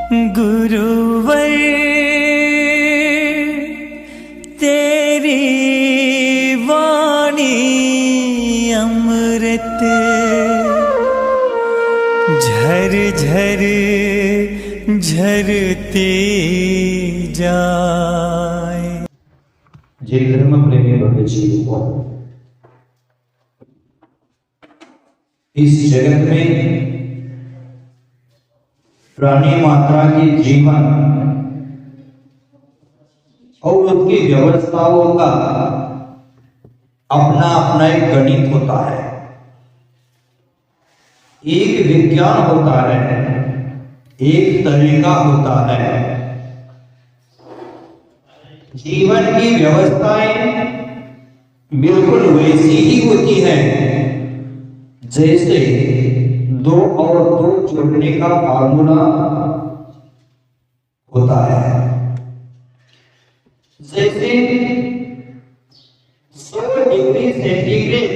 गुरुवर तेरी वाणी अमृत झर झर झरते जाए। जे धर्म प्रेमी भक्त जीवों इस जगत में प्राणी मात्रा के जीवन और उसकी व्यवस्थाओं का अपना अपना एक गणित होता है, एक विज्ञान होता है, एक तरीका होता है। जीवन की व्यवस्थाएं बिल्कुल वैसी ही होती हैं जैसे 2 और 2 जोड़ने का फार्मूला होता है। जैसे 100 डिग्री सेंटीग्रेड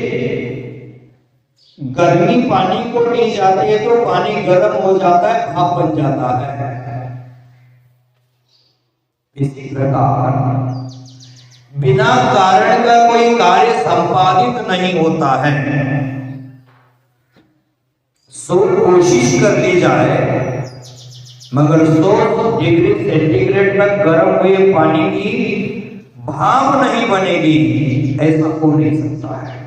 गर्मी पानी को दी जाती है तो पानी गर्म हो जाता है, भाप बन जाता है। इसी प्रकार बिना कारण का कोई कार्य संपादित नहीं होता है। 100 कोशिश कर ली जाए मगर 100 डिग्री सेंटीग्रेड तक गर्म हुए पानी की भाप नहीं बनेगी, ऐसा हो नहीं सकता है।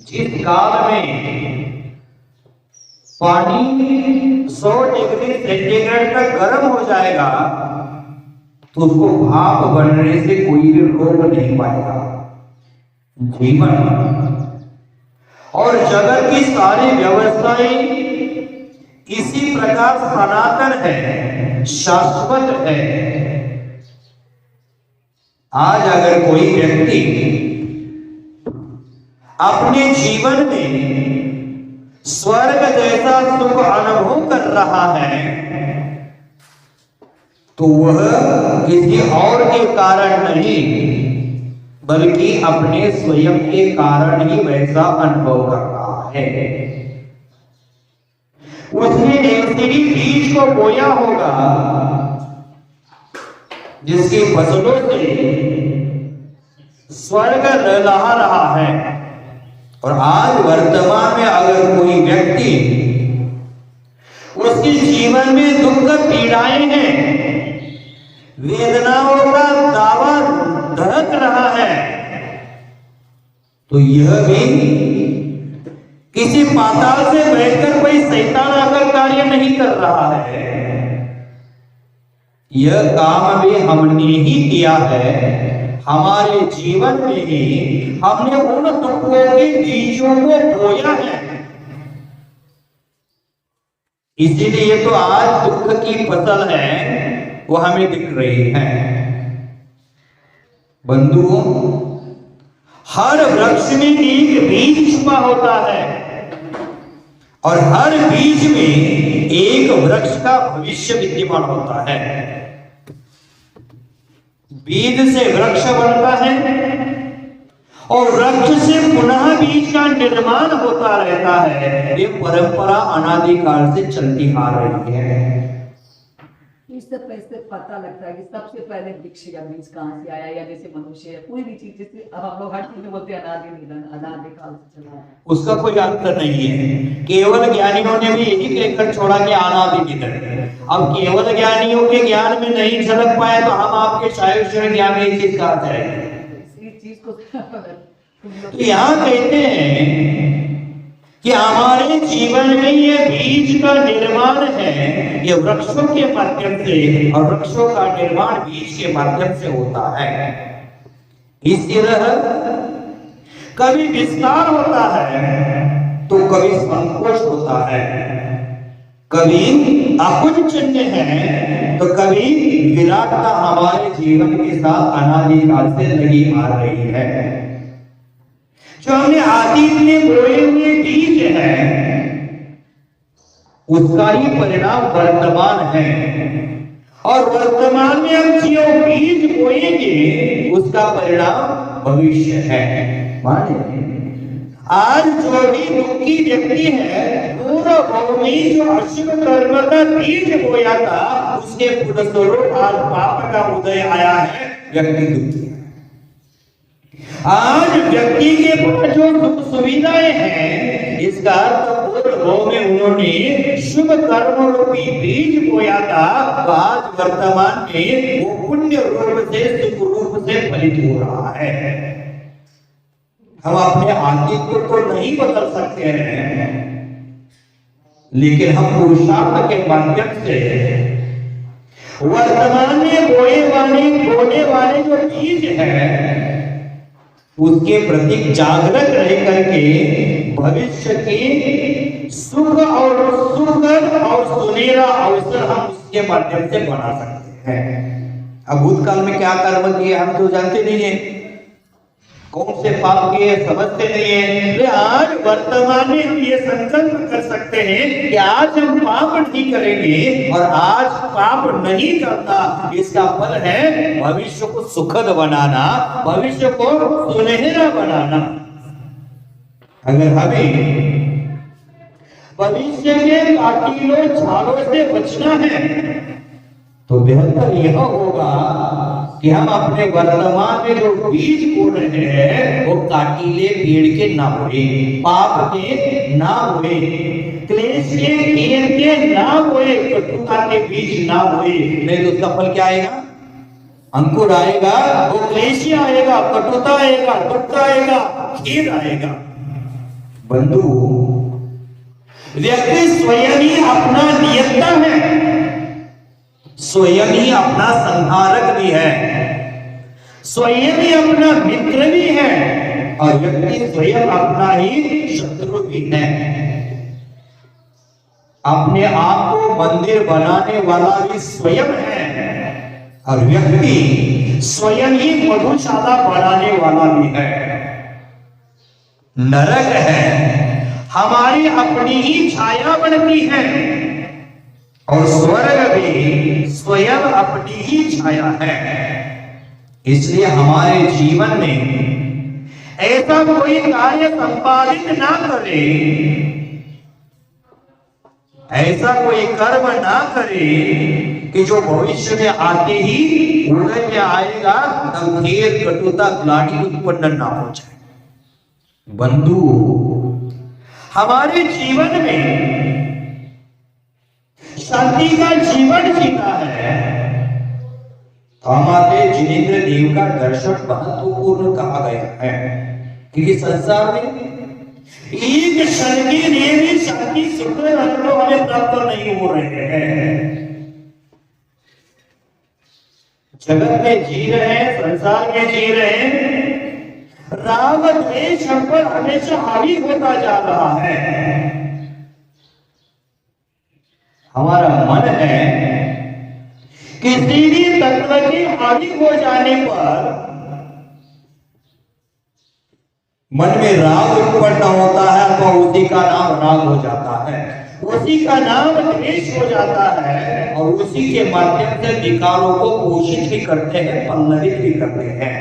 जिस काल में पानी 100 डिग्री सेंटीग्रेड तक गर्म हो जाएगा तो उसको भाप बनने से कोई भी रोक नहीं पाएगा। जीवन और जगत की सारी व्यवस्थाएं इसी प्रकार सनातन है, शाश्वत है। आज अगर कोई व्यक्ति अपने जीवन में स्वर्ग जैसा सुख अनुभव कर रहा है तो वह किसी और के कारण नहीं बल्कि अपने स्वयं के कारण ही वैसा अनुभव कर रहा है। उसने ऐसे ही बीज को बोया होगा जिसकी फसलों से स्वर्ग लहला रहा है। और आज वर्तमान में अगर कोई व्यक्ति उसके जीवन में दुख पीड़ाएं हैं, वेदनाओं का दावा धड़क रहा है तो यह भी किसी पाताल से बैठकर कोई शैतान आकर कार्य नहीं कर रहा है। यह काम भी हमने ही किया है। हमारे जीवन में ही हमने उन दुखों के बीजों को बोया है, इसीलिए तो आज दुख की फसल है वो हमें दिख रही है। बंधुओं, हर वृक्ष में एक बीज छुपा होता है और हर बीज में एक वृक्ष का भविष्य विद्यमान होता है। बीज से वृक्ष बनता है और वृक्ष से पुनः बीज का निर्माण होता रहता है। ये परंपरा अनादिकाल से चलती आ रही है। इससे पता लगता है कि सबसे पहले वृक्ष या बीज कहाँ से आया, या जैसे मनुष्य है कोई भी चीज, जैसे अब हम लोग हर चीज में बोलते हैं अनादि निधन, अनादिकाल से चला है, उसका कोई अर्थ नहीं है। केवल ज्ञानियों ने भी यही कहकर छोड़ा कि अनादि निधन। अब केवल ज्ञानियों के ज्ञान में नहीं झलक पाए तो हम आपके शायद ज्ञान में चीज कहा जाए। इसी चीज को तो यहाँ कहते हैं कि हमारे जीवन में ये बीज का निर्माण है, ये वृक्षों के माध्यम से, और वृक्षों का निर्माण बीज के माध्यम से होता है। इसी तरह कभी विस्तार होता है तो कभी संकोच होता है, कभी अकुंचन है तो कभी विराटता हमारे जीवन के साथ अनादिकाल से लगी आ रही है। जो हमने अतीत में बोए हुए बीज है उसका ही परिणाम वर्तमान है, और वर्तमान में हम जो बीज बोएंगे उसका परिणाम भविष्य है। माने आज जो भी दुखी व्यक्ति है पूर्व भाव उन्होंने जो अशुभ कर्म का बीज बोया था उसके फलस्वरूप आज पाप का उदय आया है, व्यक्ति दुखी है। आज व्यक्ति के पास जो सुख सुविधाएं हैं, इसका अर्थ पूर्व में उन्होंने शुभ कर्म रूपी बीज बोया था, तो आज वर्तमान में वो पुण्य रूप से सुख रूप से फलित हो रहा है। हम अपने आंतरिक को तो नहीं बदल सकते हैं, लेकिन हम पुरुषार्थ के माध्यम से वर्तमान में बोने वाले जो बीज है उसके प्रति जागृत रह करके भविष्य के सुख और सुखद और सुनहरा अवसर हम उसके माध्यम से बना सकते हैं। अब भूतकाल में क्या कर्म किए हम तो जानते नहीं है, कौन से पाप किए समझते नहीं है, लेकिन आज वर्तमान में हम ये संकल्प कर सकते हैं कि आज हम पाप नहीं करेंगे और आज पाप नहीं करना। इसका फल है भविष्य को सुखद बनाना, भविष्य को सुनहरा बनाना। अगर हमें भविष्य के काटिलों झाड़ों से बचना है तो बेहतर यह होगा कि हम अपने वर्तमान में जो बीज बो रहे हैं वो काटिले पेड़ के ना बोए, पाप के ना बोए, क्लेश के घेर के ना बोए, कटुता के बीज ना बोए। नहीं तो उसका फल क्या आएगा? अंकुर आएगा, वो क्लेश आएगा, कटुता आएगा, दुख आएगा, खेद आएगा। बंधु, व्यक्ति स्वयं ही अपना नियंता है, स्वयं ही अपना संहारक भी है, स्वयं ही अपना मित्र भी है और व्यक्ति स्वयं अपना ही शत्रु भी है। अपने आप को मंदिर बनाने वाला भी स्वयं है और व्यक्ति स्वयं ही मधुशाला बनाने वाला भी है। नरक है हमारी अपनी ही छाया बनती है और स्वर्ग भी स्वयं अपनी ही छाया है। इसलिए हमारे जीवन में ऐसा कोई कार्य संपादित ना करे, ऐसा कोई कर्म ना करे कि जो भविष्य में आते ही उदय में आएगा तब खेद कटुता ग्लानि उत्पन्न ना हो जाए। बंधु, हमारे जीवन में शांति का जीवन जीना है तो हमारे जिनेंद्र देव का दर्शन महत्वपूर्ण कहा गया है, क्योंकि संसार में एक क्षण के लिए भी शांति सुख अनुभव हमें प्राप्त नहीं हो रहे हैं। जगत में जी रहे हैं, संसार में जी रहे हैं, राग द्वेष हम पर हमेशा हावी होता जा रहा है। हमारा मन है किसी भी तत्व के हावी हो जाने पर मन में राग उत्पन्न होता है तो उसी का नाम राग हो जाता है, उसी का नाम द्वेष हो जाता है और उसी के माध्यम से विकारों को पोषित भी करते हैं, पल्लवित भी करते हैं।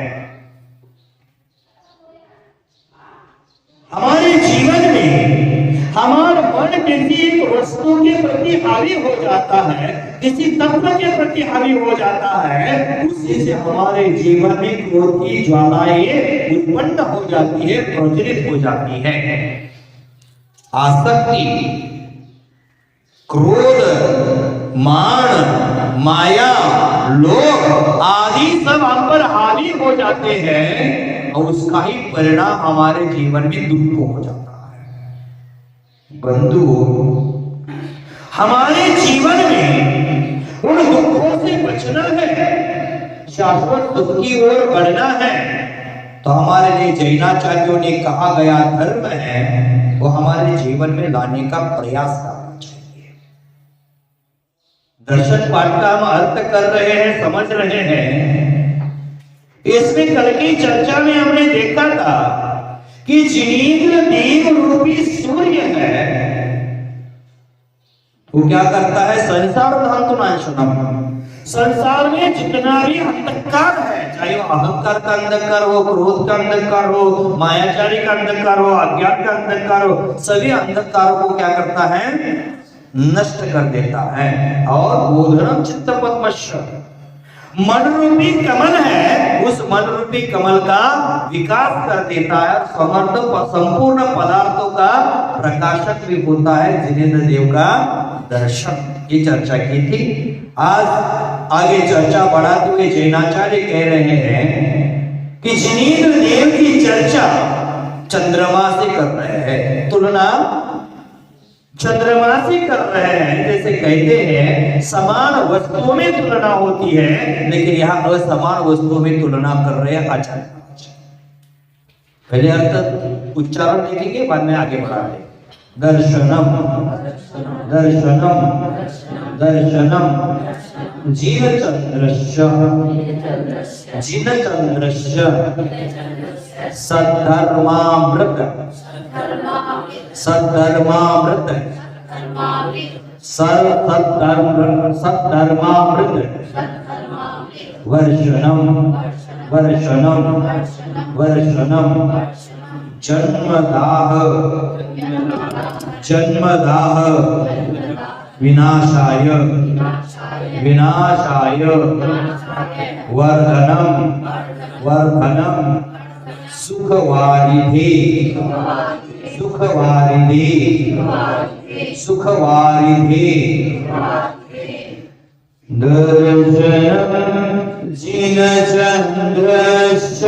हमारे जीवन में हमारा मन किसी एक वस्तु के प्रति हावी हो जाता है, किसी तत्व के प्रति हावी हो जाता है, उसी से हमारे जीवन में क्रोध की ज्वालाएं उत्पन्न हो जाती है, प्रज्वलित हो जाती है। आसक्ति, क्रोध, मान, माया, लोभ आदि सब हम पर हावी हो जाते हैं और उसका ही परिणाम हमारे जीवन में दुख हो जाता है। बंधु, हमारे जीवन में उन दुखों से बचना है, शाश्वत सुख की ओर बढ़ना है, तो हमारे लिए जैनाचार्यों ने कहा गया धर्म है वो हमारे जीवन में लाने का प्रयास करना चाहिए। दर्शन पाठ का हम अर्थ कर रहे हैं, समझ रहे हैं। इसमें कल की चर्चा में हमने देखा था कि जिनेंद्र देव रूपी सूर्य है वो क्या करता है? संसार धातुनाशनम, संसार में जितना भी अंधकार है, चाहे वो अहंकार का अंधकार हो, क्रोध का अंधकार हो, मायाचारी का अंधकार हो, अज्ञान का अंधकार हो, सभी अंधकारों को क्या करता है? नष्ट कर देता है। और बोधनम चित्त पद्मश्य, मन रूपी कमल है, उस मन रूपी कमल का विकास कर देता है, समर्थ संपूर्ण पदार्थों का प्रकाशक भी होता है जिनेंद्र देव का दर्शन। ये चर्चा की थी। आज आगे चर्चा बढ़ाते हुए जैनाचार्य कह रहे हैं कि जिनेंद्र देव की चर्चा चंद्रमा से कर रहे हैं, तुलना चंद्रमा से कर रहे हैं। जैसे कहते हैं समान वस्तुओं में तुलना होती है, लेकिन यहाँ असमान वस्तुओं में तुलना कर रहे हैं आचार्य। पहले अर्थ उच्चारण देखेंगे, बाद में आगे बढ़ाते। दर्शनम दर्शनम दर्शनम जिनचंद्रस्य जिनचंद्रस्य सद्धर्मामृत सद्धर्मामृत सद्धर्मामृत वर्षणम वर्षणम वर्षणम जन्मदाह जन्मदाह विनाशाय विनाशाय वर्धनम वर्धनम सुखवारिधि सुखवारिधि सुखवारिधि दर्शनम जिनचंद्रस्य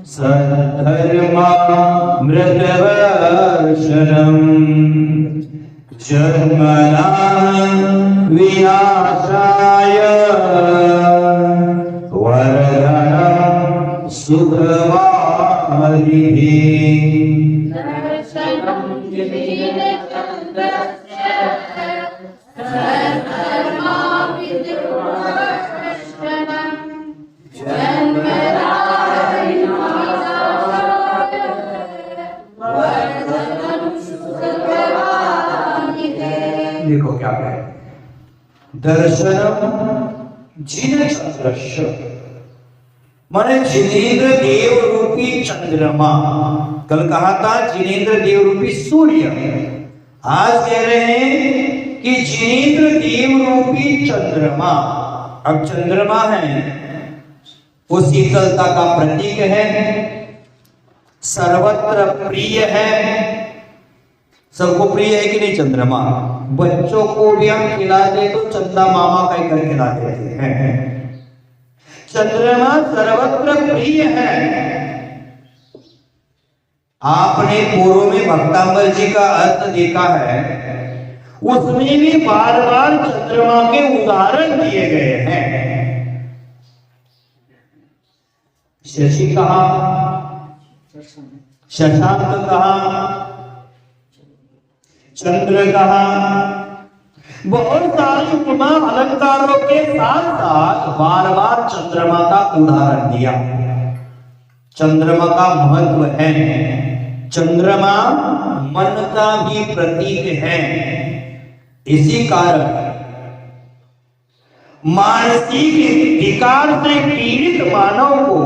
सद्धर्मामृतवर्षणम् जन्मनां विनाशाय वर्धनम् सुखवारिधि। देखो क्या है, दर्शनम जिनचंद्रस्य माने जिनेंद्र देव रूपी चंद्रमा। कल कहा था जिनेंद्र देव रूपी सूर्य, आज कह रहे हैं कि जिनेंद्र देव रूपी चंद्रमा। अब चंद्रमा है वो शीतलता का प्रतीक है, सर्वत्र प्रिय है। सबको प्रिय है कि नहीं चंद्रमा? बच्चों को भी हम खिलाते तो चंदा मामा कहकर खिला देते हैं। चंद्रमा सर्वत्र प्रिय है। आपने पूर्व में भक्तांबर जी का अर्थ देखा है, उसमें भी बार बार चंद्रमा के उदाहरण दिए गए हैं। शशि कहा, शशांक कहा, चंद्र कहा, बहुत सारे उपमा अलंकारों के साथ साथ बार बार चंद्रमा का उदाहरण दिया। चंद्रमा का महत्व है, चंद्रमा मन का भी प्रतीक है। इसी कारण मानसिक विकार से पीड़ित मानव को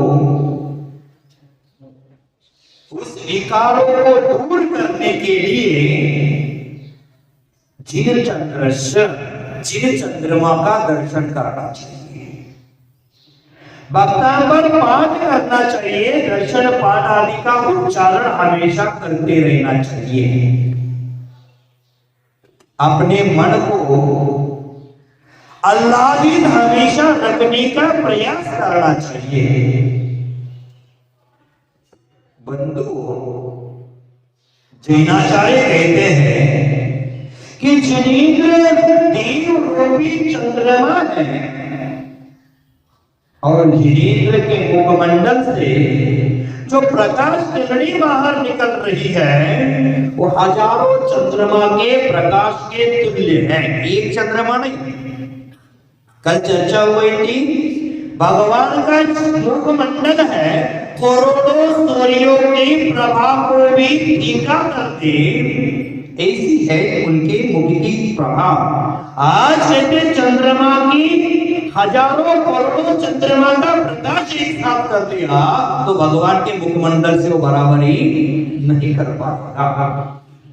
उस विकारों को दूर करने के लिए जिन चंद्रमा का दर्शन करना चाहिए, भक्तांबर पाठ करना चाहिए, दर्शन पाठ आदि का उच्चारण हमेशा करते रहना चाहिए। अपने मन को आह्लादित हमेशा रखने का प्रयास करना चाहिए। बंधु जैनाचार्य कहते हैं कि जिनेंद्र देव रूपी चंद्रमा है और जिनेंद्र के मुखमंडल से जो प्रकाश किरणी बाहर निकल रही है वो हजारों चंद्रमा के प्रकाश के तुल्य है, एक चंद्रमा नहीं। कल चर्चा हुई थी, भगवान का मुखमंडल है, करोड़ों सूर्यों की प्रभा को भी फीका करते, ऐसी है उनके मुख की प्रभा। आज जैसे चंद्रमा की हजारों करोड़ों चंद्रमा का प्रकाश एक साथ कर दिया तो भगवान के मुखमंडल से वो बराबरी नहीं कर पाता।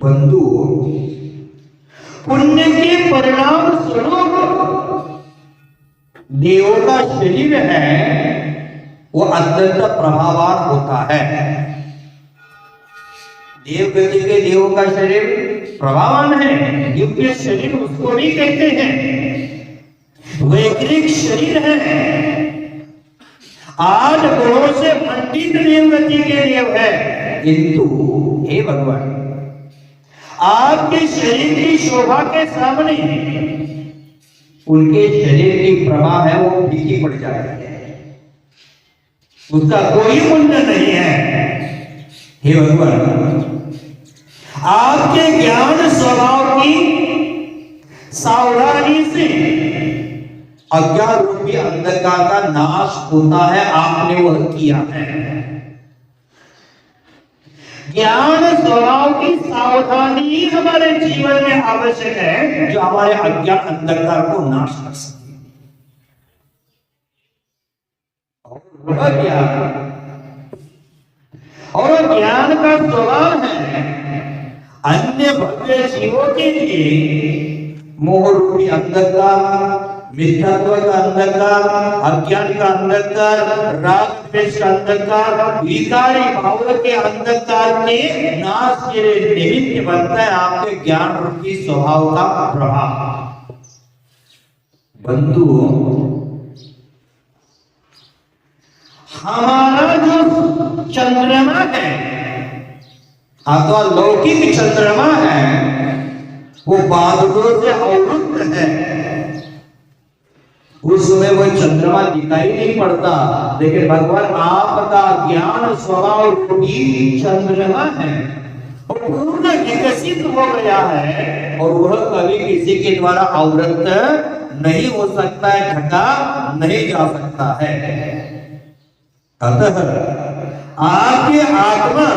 बंधु परिणाम स्वरूप देवों का शरीर है वो अत्यंत प्रभावान होता है। देव गति के देवों का शरीर प्रभावान है, दिव्य शरीर उसको भी कहते हैं, वैकृतिक शरीर है। 8 गुणों से मंडित देवगति के देव है, किंतु हे भगवान आपके शरीर की शोभा के सामने उनके शरीर की प्रभा है वो फीकी पड़ जाती है, उसका कोई मूल्य नहीं है। हे भगवान आपके ज्ञान स्वभाव की सावधानी से अज्ञान रूपी अंधकार का नाश होता है, आपने वह किया है। ज्ञान स्वभाव की सावधानी हमारे जीवन में आवश्यक है, जो हमारे अज्ञान अंधकार को नाश कर सके। और ज्ञान का स्वभाव है अन्य भव्य जीवों के लिए मोह रूपी अंधकार, मिथ्यात्व का अंधकार, अज्ञान का अंधकार, राग द्वेष का अंधकार, विकारी भाव के अंधकार के नाश के लिए निमित्त बनता है आपके ज्ञान रूपी स्वभाव का प्रभाव। बंधु हमारा जो चंद्रमा है अथवा लौकिक चंद्रमा है वो बादलों से आवृत है, उस समय वो चंद्रमा दिखाई नहीं पड़ता, लेकिन भगवान आपका ज्ञान स्वभाव रूपी चंद्रमा है और पूर्ण विकसित हो गया है और वह कभी किसी के द्वारा आवृत नहीं हो सकता है, ढका नहीं जा सकता है। अतः आपकी आत्मा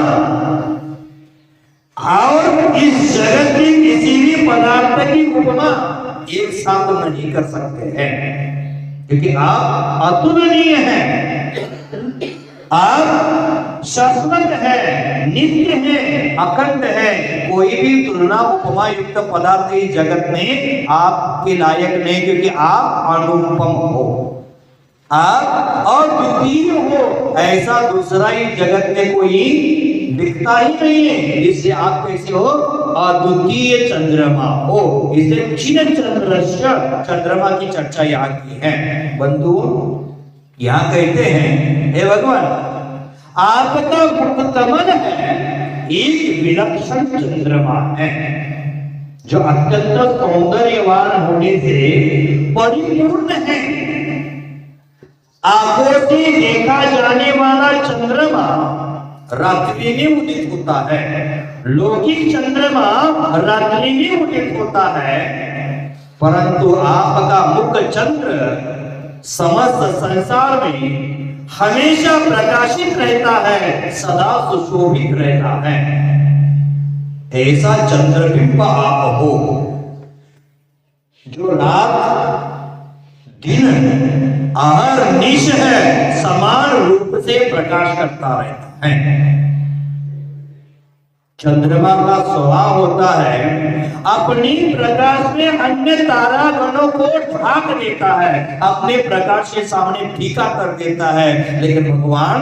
और इस जगत के किसी भी पदार्थ की उपमा एक साथ नहीं कर सकते हैं, क्योंकि आप अतुलनीय हैं, आप शाश्वत है, नित्य है, अखंड है। कोई भी तुलना उपमा युक्त पदार्थ इस जगत में आपके लायक नहीं, क्योंकि आप अनुपम हो, आप अद्वितीय हो, ऐसा दूसरा ही जगत में कोई दिखता ही नहीं है। इससे आप कैसे हो? अद्वितीय चंद्रमा हो। इसलिए क्षीण चंद्रस्य चंद्रमा की चर्चा यहाँ की है। बंधु यहाँ कहते हैं हे भगवान आपका मुख कमल है, एक विलक्षण चंद्रमा है जो अत्यंत सौंदर्यवान होने से परिपूर्ण है। आंखों से देखा जाने वाला चंद्रमा रात्रि में उदित होता है, लौकिक चंद्रमा रात्रि में उदित होता है, परंतु आपका मुख चंद्र समस्त संसार में हमेशा प्रकाशित रहता है, सदा सुशोभित रहता है। ऐसा चंद्रबिंब आप हो जो रात दिन अहर्निश है, समान रूप से प्रकाश करता रहता है। चंद्रमा का स्वभाव होता है अपनी प्रकाश में अन्य तारा गणों को ढाक देता है, अपने प्रकाश के सामने फीका कर देता है। लेकिन भगवान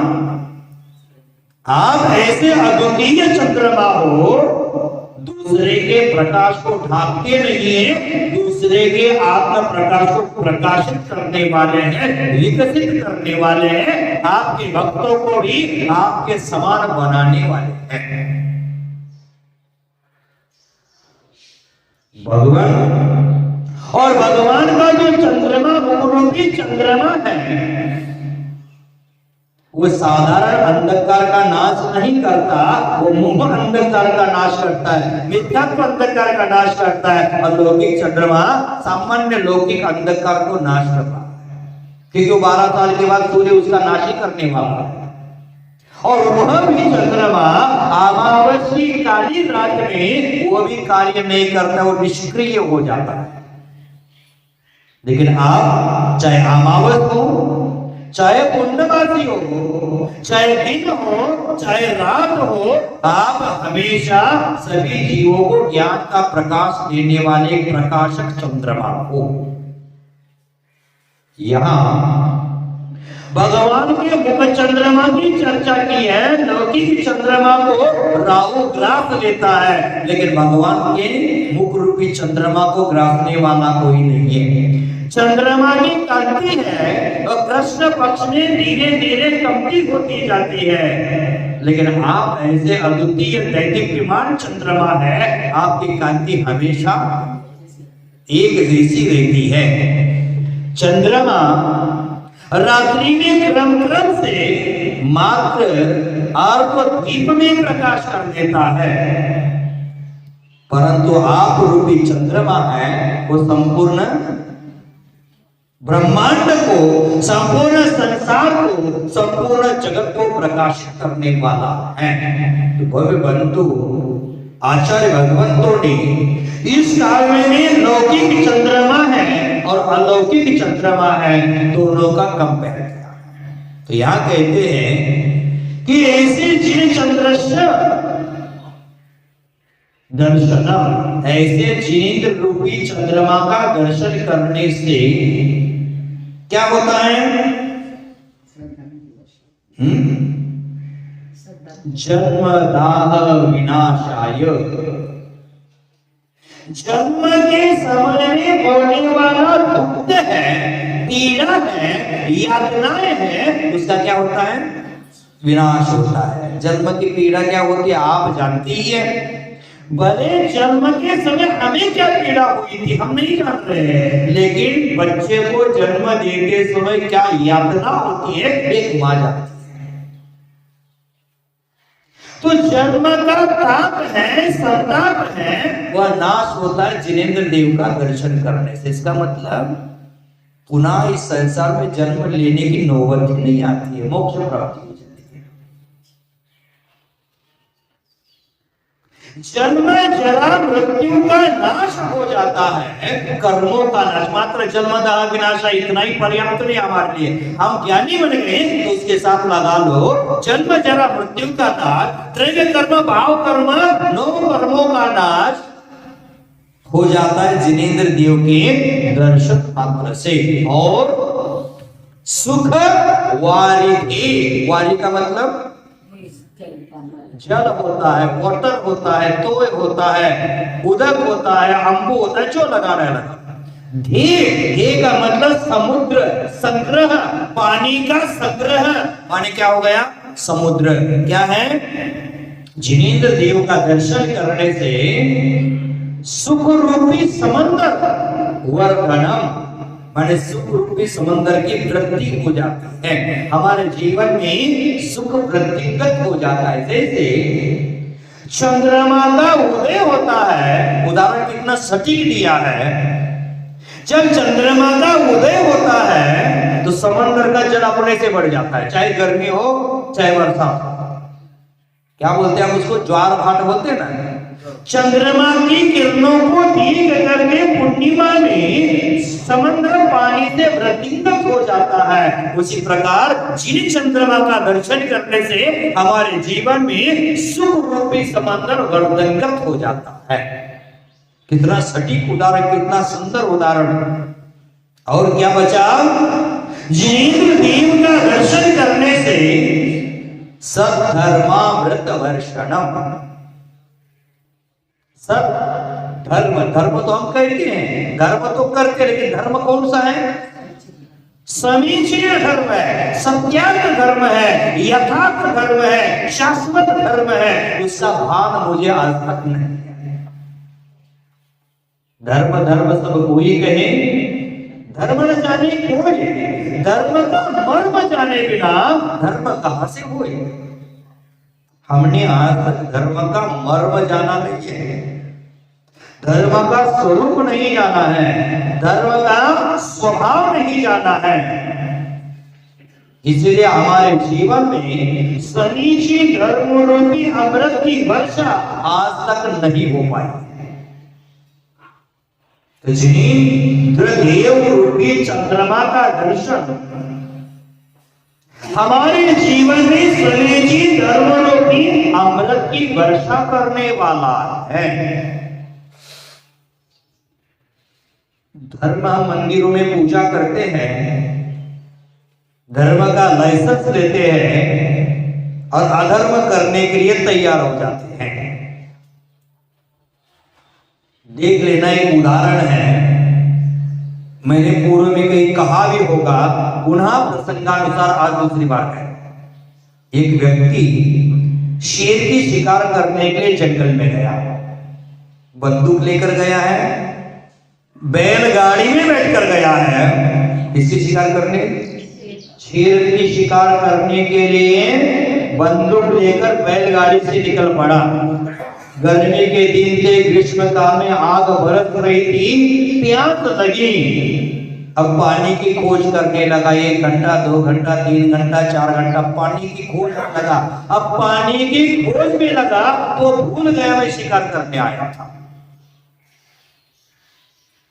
आप ऐसे अद्वितीय चंद्रमा हो, दूसरे के प्रकाश को ढाकते नहीं है, दूसरे के आत्म प्रकाश को प्रकाशित करने वाले हैं, विकसित करने वाले हैं, आपके भक्तों को भी आपके समान बनाने वाले हैं। भगवान और भगवान का जो चंद्रमा रूपी चंद्रमा है वो साधारण अंधकार का नाश नहीं करता, वो मोह अंधकार का नाश करता है, मिथ्यात्व अंधकार का नाश करता है। और लौकिक चंद्रमा सामान्य लौकिक अंधकार को नाश करता है, क्योंकि वो 12 साल के बाद सूर्य उसका नाश ही करने वाला है। और वह भी चंद्रमा अमावस्या काली रात में वो भी कार्य नहीं करता, वो निष्क्रिय हो जाता है। लेकिन आप चाहे अमावस हो चाहे पुण्यवासी हो, चाहे दिन हो, चाहे रात हो, आप हमेशा सभी जीवों को ज्ञान का प्रकाश देने वाले प्रकाशक चंद्रमा हो। यहाँ भगवान के मुख चंद्रमा की चर्चा की है। लौकिक चंद्रमा को राहु ग्रास लेता है, लेकिन भगवान के मुख रूपी चंद्रमा को ग्रासने वाला कोई नहीं है। चंद्रमा की कांति है और कृष्ण पक्ष में धीरे धीरे कमती होती जाती है, लेकिन आप ऐसे अद्वितीय दैदीप्यमान चंद्रमा है, आपकी कांति हमेशा एक जैसी रहती है। चंद्रमा रात्रि में क्रम क्रम से मात्र अर्क दीप में प्रकाश कर देता है, परंतु आप रूपी चंद्रमा है वो संपूर्ण ब्रह्मांड को, संपूर्ण संसार को, संपूर्ण जगत को प्रकाशित करने वाला है। तो भव्य बंधु आचार्य भगवंतों ने इस काव्य में लौकिक चंद्रमा है और अलौकिक चंद्रमा है, दोनों का कंपेयर किया। तो यहाँ कहते हैं कि ऐसे जिन चंद्रस्य दर्शनम, ऐसे जिनेंद्र रूपी चंद्रमा का दर्शन करने से क्या होता है? जन्म दाह विनाशाय, जन्म के समय में होने वाला दुख है, पीड़ा है, यातनाएं है, उसका क्या होता है? विनाश होता है। जन्म की पीड़ा क्या होती है आप जानती ही है। भले जन्म के समय हमें क्या पीड़ा हुई थी हम नहीं जान रहे हैं, लेकिन बच्चे को जन्म देते समय क्या यातना होती है एक मां जानती है। तो जन्म का ताप है, संताप है, वह नाश होता है जिनेंद्र देव का दर्शन करने से। इसका मतलब पुनः इस संसार में जन्म लेने की नौबत ही नहीं आती है, मोक्ष प्राप्ति हो जाती है। जन्म जरा मृत्यु का नाश हो जाता है, कर्मों का नाश। मात्र जन्म दाह विनाश इतना ही पर्याप्त नहीं हमारे लिए। हम ज्ञानी बन गए तो उसके साथ लगा लो जन्म जरा मृत्यु का नाश, त्रय कर्म भाव कर्म नौ कर्मों का नाश हो जाता है जिनेंद्र देव के दर्शन मात्र से। और सुख वारिधि, वारी का मतलब जल होता है, वाटर होता है, तोय होता है, उदक होता है, अम्बु होता है, जो लगा रहना। धे का मतलब समुद्र, संग्रह, पानी का संग्रह, माने क्या हो गया? समुद्र। क्या है? जिनेंद्र देव का दर्शन करने से सुख रूपी समंदर वर्धनम, माने सुख रूपी समंदर की वृद्धि हो जाती है। हमारे जीवन में सुख वृद्धिगत हो जाता है। जैसे चंद्रमा का उदय होता है, उदाहरण कितना सटीक दिया है। जब चंद्रमा का उदय होता है तो समंदर का जल अपने से बढ़ जाता है, चाहे गर्मी हो चाहे वर्षा हो। क्या बोलते हैं उसको? ज्वार भाट बोलते हैं ना। चंद्रमा की किरणों को देख करके पूर्णिमा में समंदर पानी से वृद्धिंगत हो जाता है। उसी प्रकार जिन चंद्रमा का दर्शन करने से हमारे जीवन में सुख रूपी समंदर वर्धनगत हो जाता है। कितना सटीक उदाहरण, कितना सुंदर उदाहरण। और क्या बचा? जिनेंद्र देव का दर्शन करने से सद्धर्मामृत वर्षणम, सब धर्म, धर्म तो हम कहते हैं, धर्म तो करते, लेकिन धर्म कौन सा है? समीचीन धर्म है, सत्यार्थ धर्म है, यथार्थ धर्म है, शाश्वत धर्म है। उसका भान मुझे आज तक नहीं है। धर्म धर्म सब कोई कहे, धर्म न जाने कोई, धर्म का मर्म जाने बिना धर्म कहां से होए? हमने आज तक धर्म का मर्म जाना नहीं है, धर्म का स्वरूप नहीं जाना है, धर्म का स्वभाव नहीं जाना है। इसलिए हमारे जीवन में सनीची धर्म रूपी अमृत की वर्षा आज तक नहीं हो पाई। तो जिनेंद्र देव रूपी चंद्रमा का दर्शन हमारे जीवन में स्वदेशी धर्मरूपी अमृत की वर्षा करने वाला है। धर्म हम मंदिरों में पूजा करते हैं, धर्म का लाइसेंस लेते हैं और अधर्म करने के लिए तैयार हो जाते हैं। देख लेना, एक उदाहरण है, मैंने पूर्व में कहीं कहा भी होगा, पुनः प्रसंगानुसार आज दूसरी बार है। एक व्यक्ति शेर की शिकार करने के लिए जंगल में गया, बंदूक लेकर गया है, बैलगाड़ी में बैठकर गया है, इसकी शिकार करने, शेर की शिकार करने के लिए बंदूक लेकर बैलगाड़ी से निकल पड़ा। गर्मी के दिन थे, ग्रीष्म काल में आग बरस रही थी, प्यास लगी, अब पानी की खोज करने लगा। 1 घंटा, 2 घंटा, 3 घंटा, 4 घंटा पानी की खोज करने लगा। अब पानी की खोज में लगा तो भूल गया मैं शिकार करने आया था।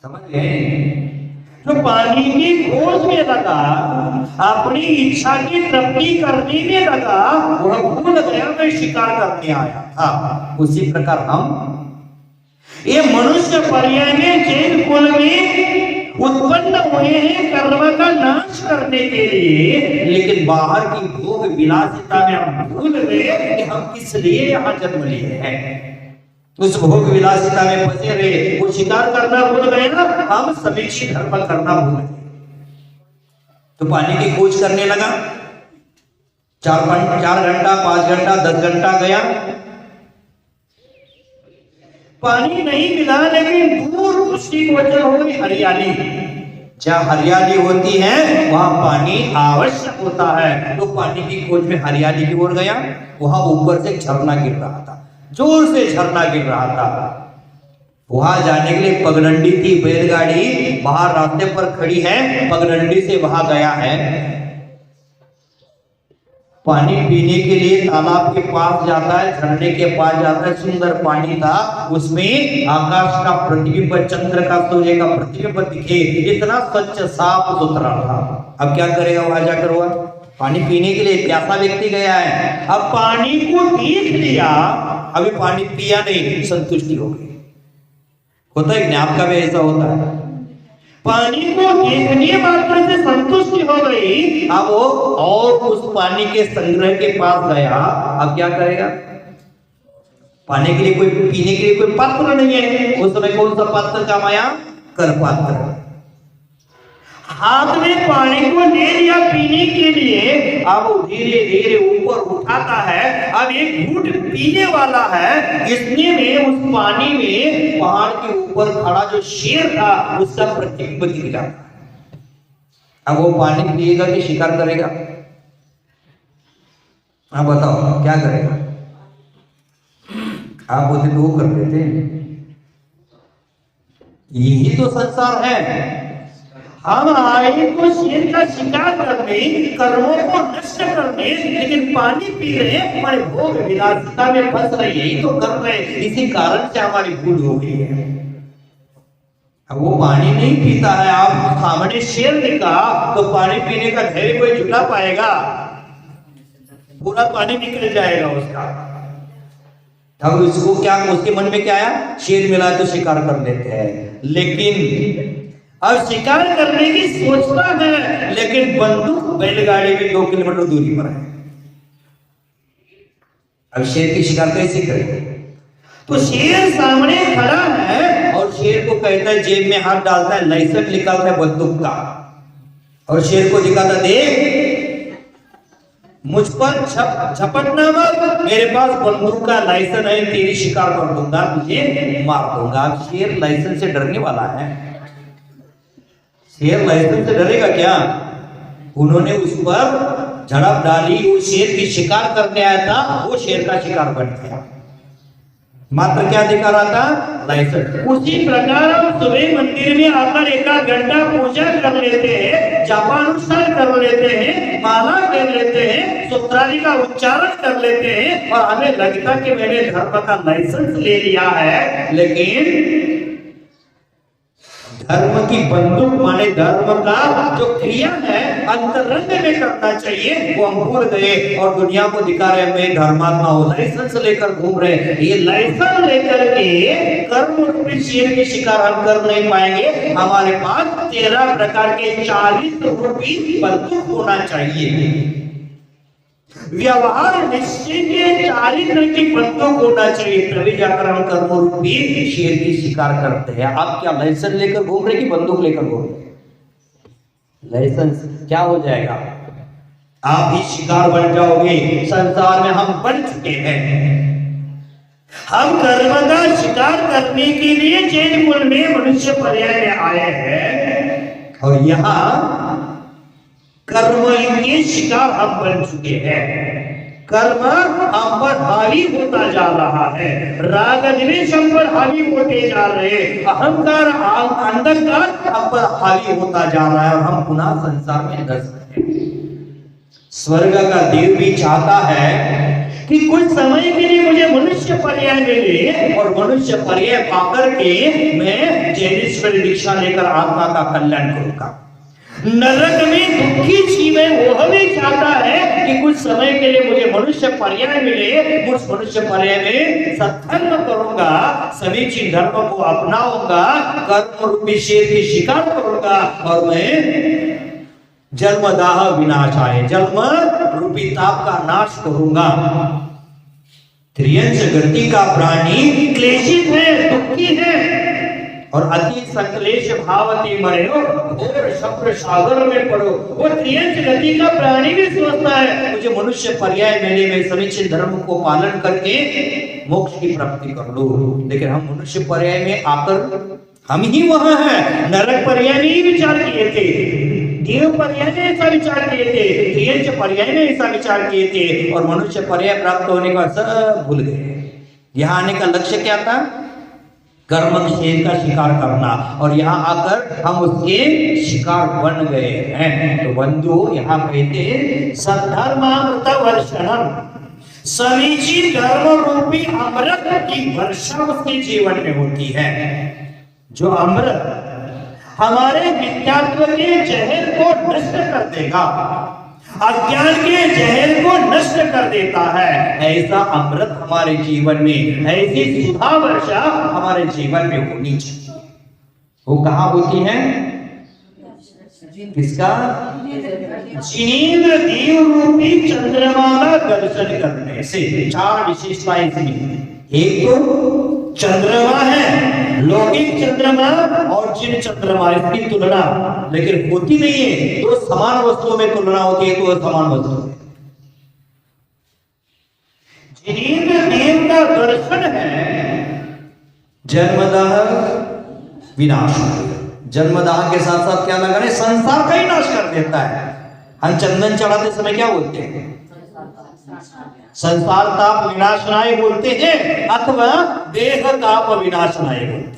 समझ गए? जो पानी की खोज में लगा, अपनी इच्छा की तृप्ति करने में लगा, वह भूल गया मैं शिकार करने आया था। उसी प्रकार हम ये मनुष्य पर्याय में जैन कुल में उत्पन्न हुए हैं कर्म का नाश करने के लिए, लेकिन बाहर की भोग विलासिता में हम भूल गए कि हम किस लिए यहाँ जन्म लिए हैं। उस भोग विलासिता में फंसे रहे, वो शिकार करना भूल गए ना, हम समीक्षी धर्म करना भूल गए। तो पानी की खोज करने लगा, 4 घंटा, 5 घंटा, 10 घंटा गया, पानी नहीं मिला, लेकिन दूर उसकी वजह हो गई हरियाली। जहाँ हरियाली होती है वहां पानी आवश्यक होता है, तो पानी की खोज में हरियाली की ओर गया। वहां ऊपर से झरना गिर रहा था, जोर से झरना गिर रहा था। वहां जाने के लिए पगडंडी थी, बैलगाड़ी बाहर रास्ते पर खड़ी है, पगडंडी से वहां गया है। पानी पीने के लिए तालाब के पास जाता है, झरने के पास जाता है, सुंदर पानी था, उसमें आकाश का प्रतिबिंब, चंद्र का, सूर्य का प्रतिबिंब दिखे, इतना स्वच्छ साफ सुथरा था। अब क्या करेगा वहां जाकर? हुआ पानी पीने के लिए प्यासा व्यक्ति गया है, अब पानी को देख लिया, अभी पानी पिया नहीं, संतुष्टि हो गई। होता है, आपका भी ऐसा होता है, पानी को देखने मात्र से संतुष्टि हो गई। अब वो और उस पानी के संग्रह के पास गया, अब क्या करेगा? पानी के लिए कोई, पीने के लिए कोई पात्र नहीं है। उस समय कौन सा पात्र काम आया? कर पात्र। हाथ में पानी को ले लिया पीने के लिए, अब धीरे धीरे ऊपर उठाता है, अब एक घूंट पीने वाला है। इतने में उस पानी में पहाड़ के ऊपर खड़ा जो शेर था उसका प्रतिबिंब दिख जाता है। अब वो पानी पिएगा कि शिकार करेगा? आप बताओ क्या करेगा? आप होते तो वो कर देते। यही तो संसार है। हम आए तो शेर का शिकार करने, कर्मों को नष्ट करने, लेकिन पानी पी रहे और भोग विलासिता में फंस रहे, यही तो कर रहे। इसी कारण से हमारी भूल हो गई है। अब वो पानी नहीं पीता है, आप सामने शेर दिखा तो पानी पीने का धैर्य कोई जुटा पाएगा? पूरा पानी निकल जाएगा उसका। अब उसको क्या, उसके मन में क्या आया? शेर मिला तो शिकार कर लेते हैं, लेकिन अब शिकार करने की सोचता है, लेकिन बंदूक बैलगाड़ी में 2 किलोमीटर दूरी पर है। अब शेर की शिकार कैसे करे? तो शेर सामने खड़ा है और शेर को कहता है, जेब में हाथ डालता है, लाइसेंस निकालता है बंदूक का, और शेर को दिखाता, देख मुझ पर झपटना मत, मेरे पास बंदूक का लाइसेंस है, तेरी शिकार कर दूंगा, तुझे मार दूंगा। अब शेर लाइसेंस से डरने वाला है? शेर लाइसेंस से डरेगा क्या? उन्होंने उस पर झड़प डाली, वो शेर की शिकार करने आया था, वो शेर का शिकार बन गया। मात्र क्या दिखा रहा था? लाइसेंस। उसी प्रकार हम सुबह मंदिर में आकर 1 घंटा पूजा कर लेते हैं, जापानुष्ठान कर लेते हैं, माला कर लेते हैं, सूत्रादि का उच्चारण कर लेते हैं, और हमें लगता कि मैंने धर्म का लाइसेंस ले लिया है। लेकिन धर्म की बंदूक माने धर्म का जो क्रिया है अंतरंग में करना चाहिए, वो हम भूल गए और दुनिया को दिखा रहे मैं धर्मात्मा हूं, लाइसेंस लेकर घूम रहे। ये लाइसेंस लेकर के कर्म रूपी शेर के शिकार हम कर नहीं पाएंगे। हमारे पास 13 प्रकार के 40 रूपी बंदूक होना चाहिए। व्यवहार निश्चय के चारित्र की बंदूक होना चाहिए, तभी जाकर हम कर्म रूपी शेर की शिकार करते हैं। आप क्या लाइसेंस लेकर घूम रहे कि बंदूक लेकर घूम रहे? लाइसेंस क्या हो जाएगा, आप भी शिकार बन जाओगे। संसार में हम बन चुके हैं। हम कर्म का शिकार करने के लिए जैन कुल में मनुष्य पर्याय में आए हैं और यहाँ कर्म के शिकार हम बन चुके हैं। कर्म हम पर हावी होता जा रहा है, राग द्वेष हम पर हावी होते जा रहे, अहंकार अंधकार हम पर हावी होता जा रहा है और हम पुनः संसार में दस हैं। स्वर्ग का देव भी चाहता है कि कुछ समय के लिए मुझे मनुष्य पर्याय मिले और मनुष्य पर्याय पाकर के मैं जैनेश्वरी दीक्षा लेकर आत्मा का कल्याण करूंगा। नरक में दुखी जीव है, वह भी चाहता है कि कुछ समय के लिए मुझे मनुष्य पर्याय मिले, उस मनुष्य पर्याय में सत्कर्म करूंगा, समीचीन धर्म को अपनाऊंगा, कर्म रूपी शेर की शिकार करूंगा और मैं जन्मदाह विनाशाय, जन्म रूपी ताप का नाश करूंगा। त्रियंश गति का प्राणी क्लेशित है, दुखी है और अति संकलेश भावती मरो घोर शब्द सागर में पड़ो। वो त्रियंश गति का प्राणी भी सोचता है मुझे मनुष्य पर्याय मिले, मैं समीचीन धर्म को पालन करके मोक्ष की प्राप्ति कर लूं। लेकिन हम मनुष्य पर्याय में आकर हम ही वहां हैं। नरक पर्याय में ही विचार किए थे, देव पर्याय में ऐसा विचार किए थे, त्रियंश पर्याय में ऐसा विचार किए थे और मनुष्य पर्याय प्राप्त होने का सब भूल गए। यहाँ आने का लक्ष्य क्या था? कर्म शेर का शिकार करना और यहाँ आकर हम उसके शिकार बन गए हैं। तो बंधु यहाँ कहते सद्धर्मामृत वर्षणम, समीचीन धर्म रूपी अमृत की वर्षा उसके जीवन में होती है। जो अमृत हमारे मिथ्यात्व के जहर को नष्ट कर देगा, अज्ञान के जहर को नष्ट कर देता है, ऐसा अमृत हमारे जीवन में, ऐसी सुधा वर्षा हमारे जीवन में होनी चाहिए। वो कहाँ होती है? किसका? जिनेंद्र देव रूपी चंद्रमा का दर्शन करने से। 4 विशेषताएं इसमें। एक तो चंद्रमा है, लौकिक चंद्रमा और जिन चंद्रमा, इसकी तुलना लेकिन होती नहीं है। तो समान वस्तुओं में तुलना होती है, तो समान वस्तु जिनेंद्र देव का दर्शन है। जन्मदाह विनाश, जन्मदाह के साथ साथ क्या लगा है? संसार का ही नाश कर देता है। हम चंदन चढ़ाते समय क्या बोलते हैं? संसार ताप विनाशनाय बोलते हैं अथवा देह ताप विनाशनाय बोलते हैं।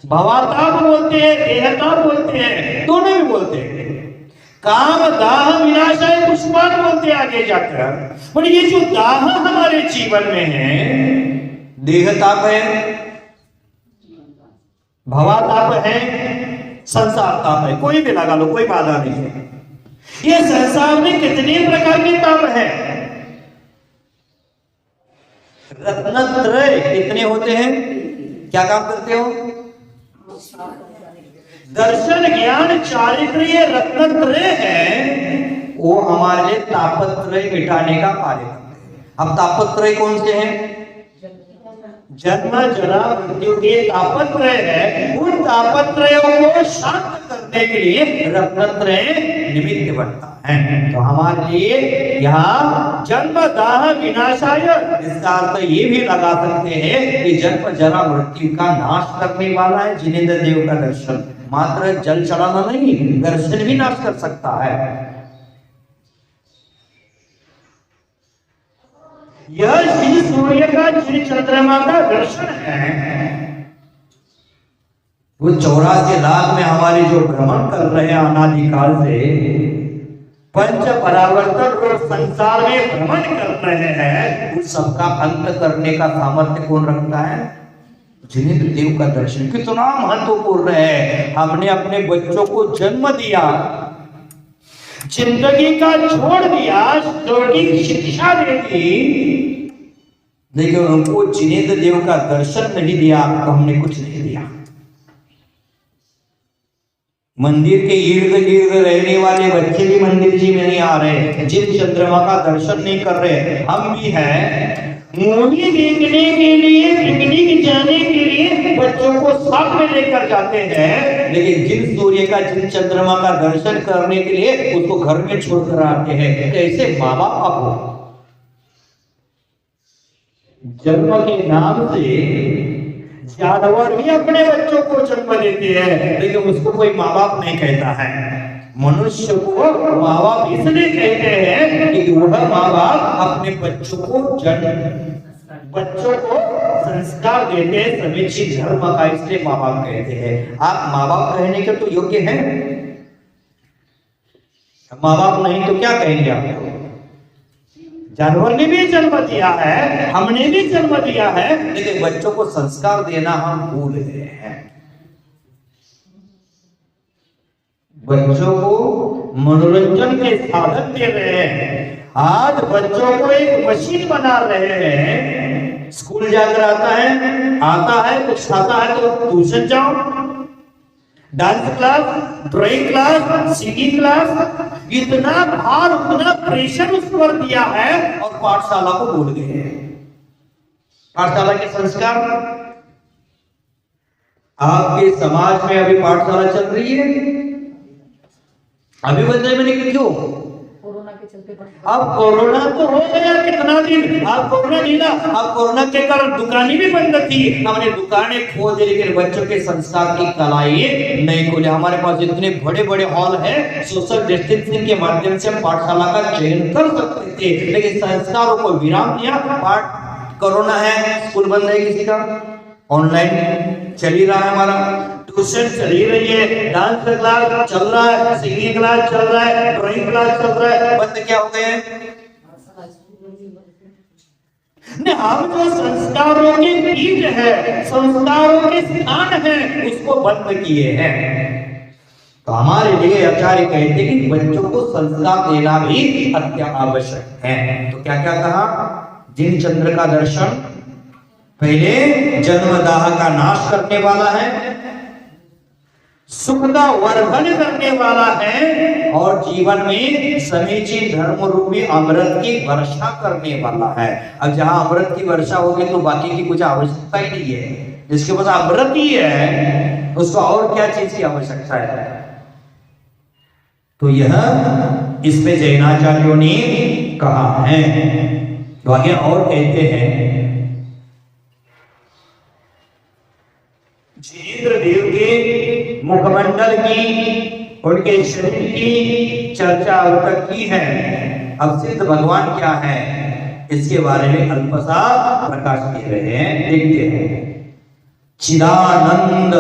भवाताप बोलते हैं, देह ताप बोलते हैं, दोनों भी बोलते हैं। काम दाह विनाशाय पुष्पान बोलते हैं आगे जाकर। पर ये जो दाह हमारे जीवन में है, देह ताप है, भवाताप है, संसार ताप है, कोई भी लगा लो, कोई बाधा नहीं है। ये संसार में कितने प्रकार के ताप है? रत्नत्रय कितने होते हैं? क्या काम करते हो? दर्शन ज्ञान चारित्र्य रत्नत्रय है, वो हमारे लिए तापत्रय मिटाने का कार्य करते हैं। अब तापत्रय कौन से हैं? जन्म जरा मृत्यु के तापत्रय है। उन तापत्रयों को शांत करने के लिए रत्नत्रय निमित्त बनता है। तो हमारे लिए यहाँ जन्म दाह विनाशाय, इसका अर्थ ये भी लगा सकते हैं कि जन्म जरा मृत्यु का नाश करने वाला है जिनेंद्र देव का दर्शन। मात्र जल चढ़ाना नहीं, दर्शन भी नाश कर सकता है। यह श्री सूर्य का, श्री चंद्रमा का दर्शन है। वो 84 लाख में हमारी जो भ्रमण कर रहे हैं अनादिकाल से, पंच परावर्तन और संसार में भ्रमण कर रहे हैं, उस सबका अंत करने का सामर्थ्य कौन रखता है? जिनेंद्र देव का दर्शन कितना महत्वपूर्ण है। हमने अपने बच्चों को जन्म दिया, जिंदगी का छोड़ दिया, लौकिक शिक्षा दे दी, लेकिन उनको जिनेंद्र देव का दर्शन नहीं दिया तो हमने कुछ नहीं दिया। मंदिर के इर्द गिर्द रहने वाले बच्चे भी मंदिर जी में नहीं आ रहे, जिन चंद्रमा का दर्शन नहीं कर रहे। हम भी हैं, मूवी देखने के लिए, पिकनिक जाने के लिए बच्चों को साथ में लेकर जाते हैं, लेकिन जिन सूर्य का, जिन चंद्रमा का दर्शन करने के लिए उसको घर में छोड़कर आते हैं। कैसे माँ बाप आप हो? जन्म के नाम से जानवर भी अपने बच्चों को जन्म देते हैं, लेकिन उसको कोई माँ बाप नहीं कहता है। मनुष्य को माँ बाप इसलिए कहते हैं कि वह माँ बाप अपने बच्चों को संस्कार देते हैं, समीचीन धर्म का, इसलिए माँ बाप कहते हैं। आप माँ बाप कहने के तो योग्य हैं, माँ बाप नहीं तो क्या कहेंगे आपको? जानवर ने भी जन्म दिया है, हमने भी जन्म दिया है, लेकिन बच्चों को संस्कार देना हम भूल गए हैं। बच्चों को मनोरंजन के साधन दे रहे हैं। आज बच्चों को एक मशीन बना रहे हैं। स्कूल जाकर आता है कुछ आता है तो ट्यूशन जाओ, dance class, drawing class, singing class, इतना भार, उतना प्रेशर उस पर दिया है और पाठशाला को भूल गए। पाठशाला के संस्कार, आपके समाज में अभी पाठशाला चल रही है, अभी बंद है। मैंने क्यों? कोरोना के चलते। अब कोरोना तो हो गया कितना दिन, अब कोरोना नहीं ना, अब कोरोना के कारण दुकानें भी बंद थी, हमने दुकानें खोल दी, लेकिन बच्चों के संस्कार की कलाई नहीं खोले। हमारे पास इतने बड़े बड़े हॉल है, सोशल डिस्टेंसिंग के माध्यम से हम पाठशाला का चयन कर सकते थे, लेकिन संस्कारों को विराम दिया। पाठ कोरोना है, स्कूल बंद है, किसी का ऑनलाइन चल ही रहा है, हमारा ट्यूशन चल ही रही है, डांस क्लास चल रहा है, सिंगिंग क्लास चल रहा है, ड्राइंग क्लास चल रहा है, बंद क्या हो गए हैं? हम जो संस्कारों के बीज है, संस्कारों के स्थान है, उसको बंद किए हैं। तो हमारे लिए आचार्य कहते हैं कि बच्चों को संस्कार देना भी अत्यावश्यक है। तो क्या क्या कहा? जिन चंद्र का दर्शन पहले जन्मदाह का नाश करने वाला है, सुख का वर्धन करने वाला है, और जीवन में समीचीन धर्म रूपी अमृत की वर्षा करने वाला है। अब जहां अमृत की वर्षा होगी तो बाकी की कुछ आवश्यकता ही नहीं है। जिसके पास अमृत ही है उसको और क्या चीज की आवश्यकता है? तो यह इसमें जैनाचार्यों ने कहा है। तो आगे और कहते हैं, जिनेंद्र देव के मुखमंडल की, उनके शरीर की चर्चा अब तक की है। अब सिद्ध भगवान क्या है इसके बारे में अल्पसा प्रकाश दे रहे हैं, देखते हैं। चिदानंद,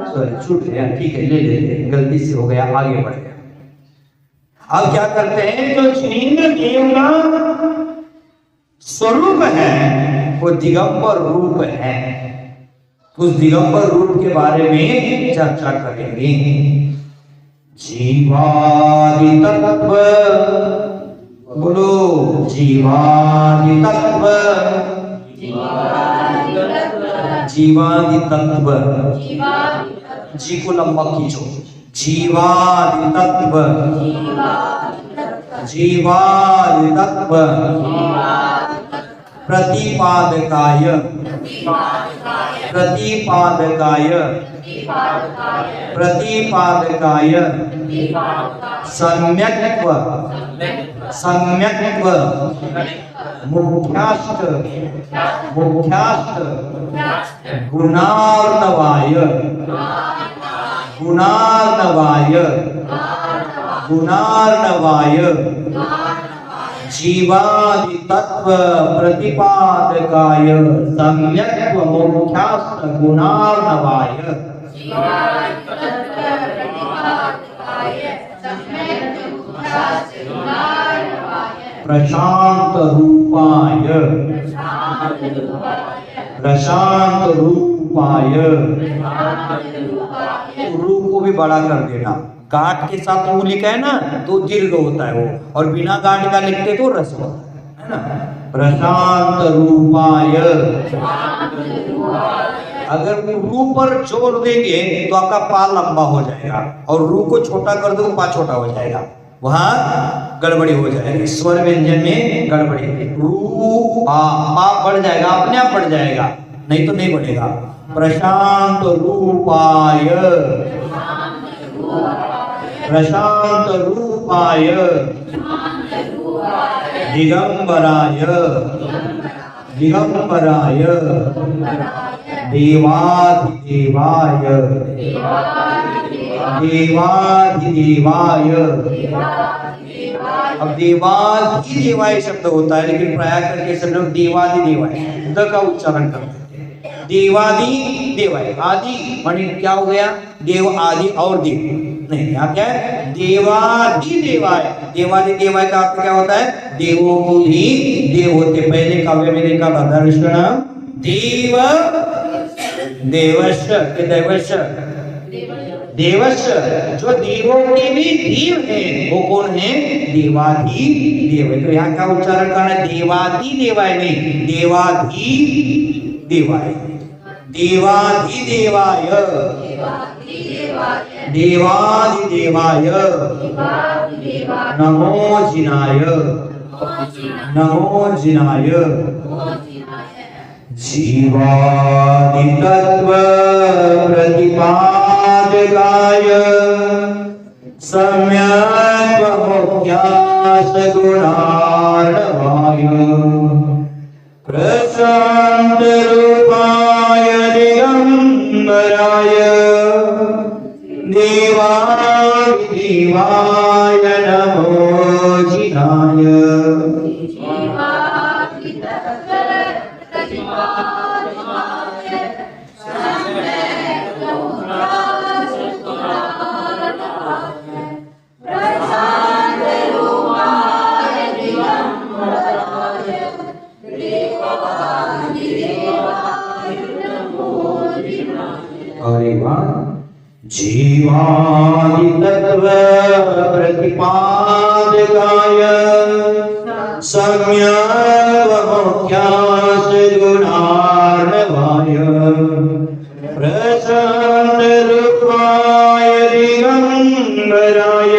सॉरी छूट गया, ठीक है ले लेते हैं, गलती से हो गया, आगे बढ़ गया। अब क्या करते हैं, जो जिनेंद्र देव का स्वरूप है वो दिगंबर रूप है, उस दिगंबर रूप के बारे में चर्चा करेंगे। जीवादि तत्व, बोलो जीवादि तत्व, जीवादि तत्व, जी को लंबा खींचो। जीवादि तत्व, जीवादि तत्व प्रतिपादकाय, प्रतिपादकाय, प्रतिपादकाय सम्यक्त्व, सम्यक्त्व मुख्याश्च, मुख्याश्च गुणार्णवाय, गुणार्णवाय, गुणार्णवाय जीवादि तत्व प्रतिपादकाय सम्यक्त्व मोक्षास्त्र गुणार्णवाय। प्रशांत रूपाय, प्रशांत रूपाय। रूप को भी बड़ा कर देना, गांठ के साथ ऊ लिखा है ना तो दीर्घ होता है वो, और बिना गांठ का लिखते तो ह्रस्व है ना। प्रशांत रूपाय। अगर रू पर जोर देंगे तो आपका पा लंबा हो जाएगा, और रू को छोटा कर दो तो पा छोटा हो जाएगा, वहां गड़बड़ी हो जाएगी, स्वर व्यंजन में गड़बड़ी। रू पा बढ़ जाएगा, अपने आप बढ़ जाएगा, नहीं तो नहीं बढ़ेगा। प्रशांत रूपाय, प्रशांत रूपाय, दिगंबराय, दिगंबराय, देवाधिदेवाय, देवाधिदेवाय। अब देवाधिदेवाय शब्द होता है, लेकिन प्राय करके सब लोग देवाधिदेवाय द का उच्चारण करते हैं। देवादि देवाय, आदि माने क्या हो गया, देव आदि और देव नहीं, यहाँ क्या है, देवादि देवाय। देवादि देवाय का अर्थ क्या होता है, देवों को ही देव होते। पहले काव्य में देखा था, दर्शन देव देवश के देवश, देवश जो देवों के भी देव है वो कौन है, देवाधि देव। तो यहाँ का उच्चारण करना है देवाधि देवाय नहीं, देवाधि देवाय, देवाधि देवाय, देवाधि देवाय, नमो जिनाय, नमो जिनाय। जीवादि तत्व प्रतिपादकाय सम्यक् मुख्यास गुणार्णवाय प्रशांत रूपाय दिगंबराय देवादिदेवाय नमो जिनाय। जीवादि तत्व प्रतिपादकाय सम्यक् मुख्यास गुणार्णवाय प्रशांत रूपाय दिगंबराय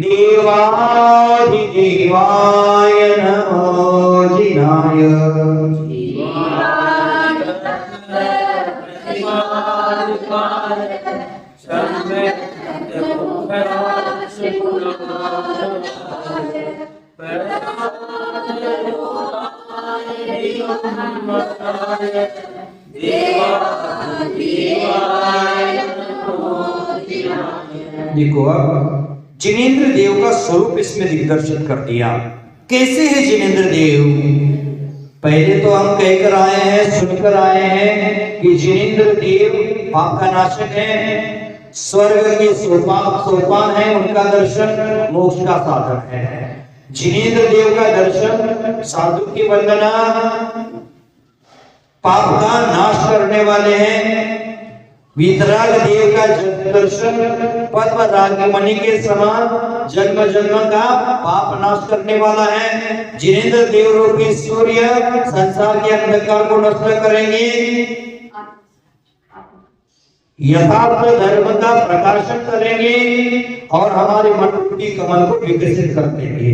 देवाधिदेवाय नमो जिनाय। देखो अब जिनेंद्र देव का स्वरूप इसमें दिग्दर्शित कर दिया। कैसे है जिनेंद्र देव? पहले तो हम कहकर आए हैं, सुनकर आए हैं कि जिनेंद्र देव पाप का नाशक है, स्वर्ग के सोपान है, उनका दर्शन मोक्ष का साधन है। जिनेंद्र देव का दर्शन साधु की वंदना, पाप का नाश करने वाले हैं। वीतराग देव का दर्शन पद्म रागमणि के समान जन्म जन्म का पाप नाश करने वाला है। जिनेंद्र देव रूपी सूर्य संसार के अंधकार को नष्ट करेंगे, यथार्थ धर्म का प्रकाशन करेंगे और हमारे मन रूपी कमल को विकसित कर देंगे।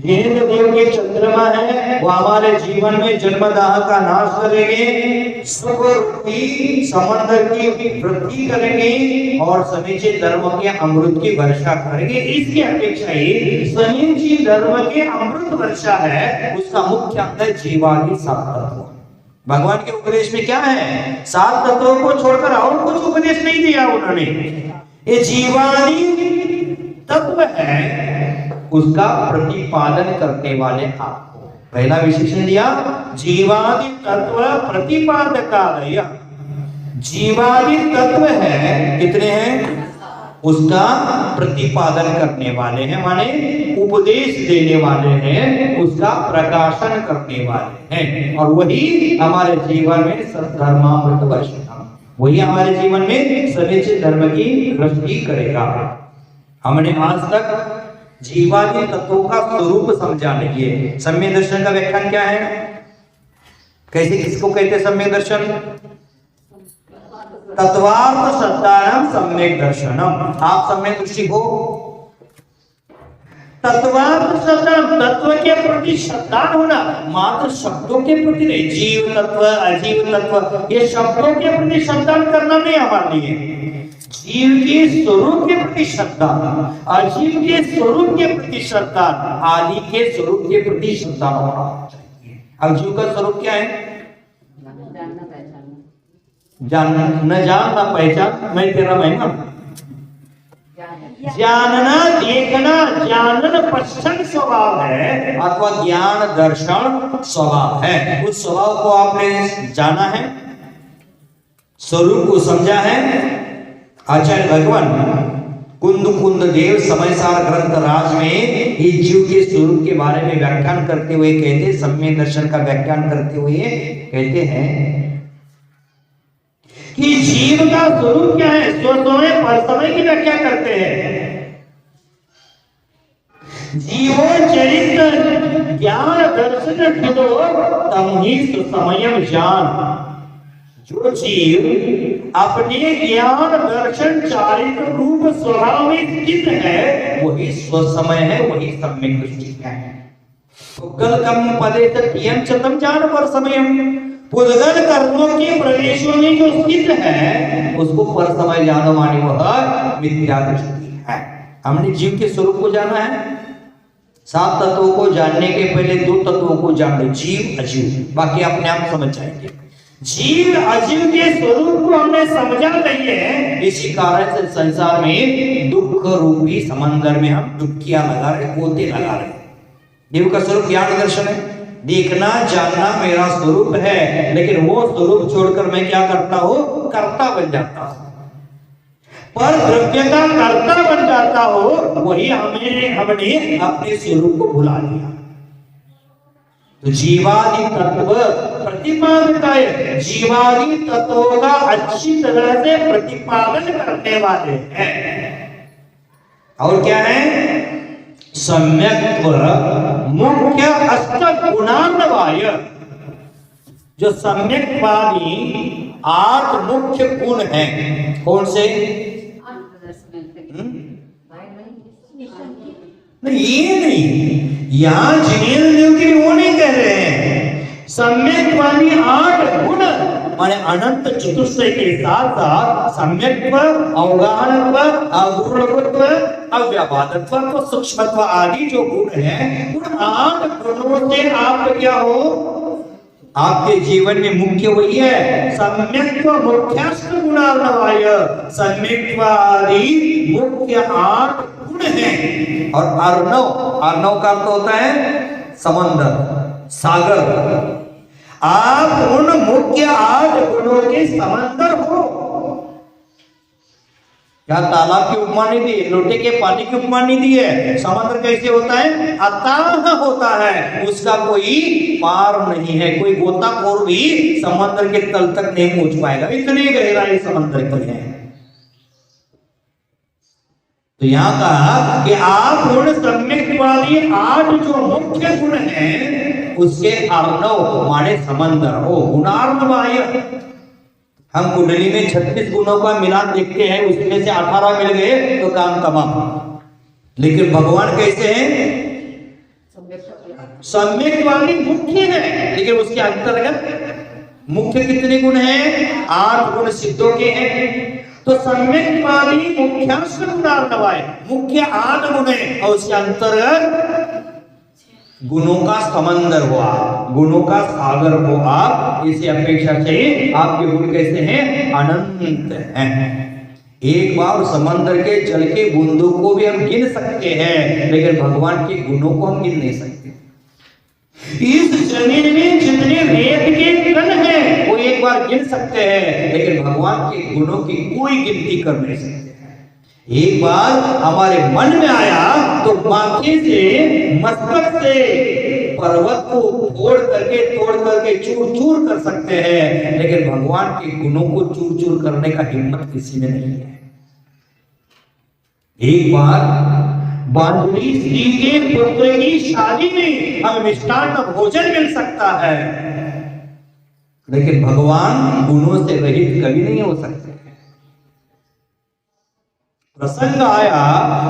जिनेंद्र देव के चंद्रमा है, वो हमारे जीवन में जन्मदाह का नाश करेंगे, सुख रूपी समंदर की वृद्धि करेंगे और समीचे धर्म के अमृत की वर्षा करेंगे। इसकी अपेक्षा ही समीची धर्म के अमृत वर्षा है, उसका मुख्य अंग है जीवादि सात तत्व। भगवान के उपदेश में क्या है, सात तत्वों को छोड़कर और कुछ उपदेश नहीं दिया उन्होंने। ये जीवादि तत्व है, उसका प्रतिपादन करने वाले आपको पहला विशेषण दिया, जीवादि तत्व प्रतिपादकालय। जीवादि तत्व है, कितने हैं, उसका प्रतिपादन करने वाले हैं, माने उपदेश देने वाले हैं, उसका प्रकाशन करने वाले हैं, और वही हमारे जीवन में सद्धर्मामृत वर्षिता, वही हमारे जीवन में सनिश्चित धर्म की वृद्धि करेगा। हमने आज तक जीवादि तत्वों का स्वरूप समझा नहीं है। सम्यक दर्शन का व्याख्यान क्या है? कैसे, किसको कहते हैं सम्यक दर्शन? तत्वार्थ श्रद्धायाम सम्यक दर्शनम। आप सम्यक दृष्टि हो, तत्वार्थ श्रद्धा, तत्व के प्रति श्रद्धा होना, मात्र शब्दों के प्रति नहीं। जीव तत्व, अजीव तत्व, ये शब्दों के प्रति श्रद्धा करना नहीं हमारे लिए। जीव के स्वरूप के प्रति श्रद्धा, अजीव के स्वरूप के प्रति श्रद्धा, आदि के स्वरूप के प्रति श्रद्धा होना चाहिए। अब जीव का स्वरूप क्या है? जानना, न जानना पहचान, मैं तेरा महिमा, जानना, देखना, जानन पश्चन स्वभाव है अथवा ज्ञान दर्शन स्वभाव है। उस स्वभाव को आपने जाना है, स्वरूप को समझा है। आचार्य भगवान कुंद देव समयसार ग्रंथ राज में इस जीव के स्वरूप के बारे में व्याख्यान करते हुए कहते, सम्यक दर्शन का व्याख्यान करते हुए कहते हैं कि जीव का स्वरूप क्या है? स्वसमय परसमय की व्याख्या करते हैं। जीवो चरित्र ज्ञान दर्शन खिदो तम ही सुसमयम जान। जो जीव अपने ज्ञान दर्शन चारित्र रूप स्वभाव में स्थित है, वही स्वसमय है, वही सम्यक दृष्टि है। पुद्गल कम पदे तम चतम जान पर समयम। पुद्गल कर्मों के प्रदेशों में जो स्थित है, उसको पर समय जानो मानी वह मिथ्या दृष्टि है। हमने जीव के स्वरूप को जाना है। 7 तत्वों को जानने के पहले 2 तत्वों को जान लो, जीव अजीव, बाकी अपने आप समझ जाएंगे। जीव अजीव के स्वरूप को हमने समझा नहीं है, इसी कारण से संसार में दुख रूपी समंदर में हम डुबकियां लगा रहे, गोते लगा रहे। जीव का स्वरूप ज्ञान दर्शन है, देखना जानना मेरा स्वरूप है, लेकिन वो स्वरूप छोड़कर मैं क्या करता हूं? कर्ता बन जाता हूं, पर द्रव्य का कर्ता बन जाता हो, वही हमने अपने स्वरूप को भुला दिया। तो जीवादि तत्व प्रतिपादित है, जीवादि तत्वों का अच्छी तरह से प्रतिपादन करने वाले हैं। और क्या है? सम्यक्त्व मुख्य अष्ट गुणान्वय। जो सम्यक्वादी 8 मुख्य गुण हैं, कौन से? नहीं, ये नहीं, यहां जिनेन्द्र देव की वो नहीं कह रहे हैं। सम्यक्वादी 8 गुण माने अनंत चतुष्टय के साथ साथ सम्यक्त्व, अवगाहनत्व, अगुणत्व, अव्यापादत्व, सूक्ष्मत्व आदि जो गुण हैं, उन 8 गुणों से आप क्या हो? आपके जीवन में मुख्य वही है सम्यक्त्व मुख्यस्थ गुणार्णवाय। सम्यक्त्व आदि मुख्य 8 गुण हैं। और अर्णव, अर्णव का अर्थ होता है समंदर, सागर। आप उन मुख्य 8 गुणों के समंदर हो। क्या तालाब की उपमा नहीं दी, लोटे के पानी की उपमा नहीं दी है। समुद्र कैसे होता है? अथाह होता है, उसका कोई पार नहीं है। कोई गोताखोर भी समुद्र के तल तक नहीं पहुंच पाएगा, इतनी गहराई समुद्र की है। तो यहां कहा कि आप उन सम्यक वाली 8 जो मुख्य गुण हैं उसके अर्णव माने समंदर हो। गुणार्णवाय, हम कुंडली में 36 गुणों का मिलान देखते हैं, उसमें से 18 मिल गए तो काम तमाम। लेकिन भगवान कैसे हैं? सम्यक वाली मुख्य है, लेकिन उसके अंतर्गत मुख्य कितने गुण हैं? 8 गुण सिद्धों के हैं। तो सम्यक वाली मुख्यांश गुणार्णवाय, मुख्य 8 गुण है और उसके अंतर्गत गुणों का समंदर हो आप, गुणों का सागर हो आप। इसी अपेक्षा से आपके गुण कैसे हैं? अनंत हैं। एक बार समंदर के जल के बूंदों को भी हम गिन सकते हैं, लेकिन भगवान के गुणों को हम गिन नहीं सकते। इस जमीन में जितने रेत के कण हैं वो एक बार गिन सकते हैं, लेकिन भगवान के गुणों की कोई गिनती कर नहीं सकते। एक बार हमारे मन में आया तो तो माथे से मस्तक से पर्वत को तोड़ करके चूर चूर कर सकते हैं, लेकिन भगवान के गुणों को चूर चूर करने का हिम्मत किसी में नहीं है। एक बार बांधुरी स्त्री के पुत्र की शादी में हमें मिष्टान्न भोजन मिल सकता है, लेकिन भगवान गुणों से रहित कभी नहीं हो सकते। प्रसंग आया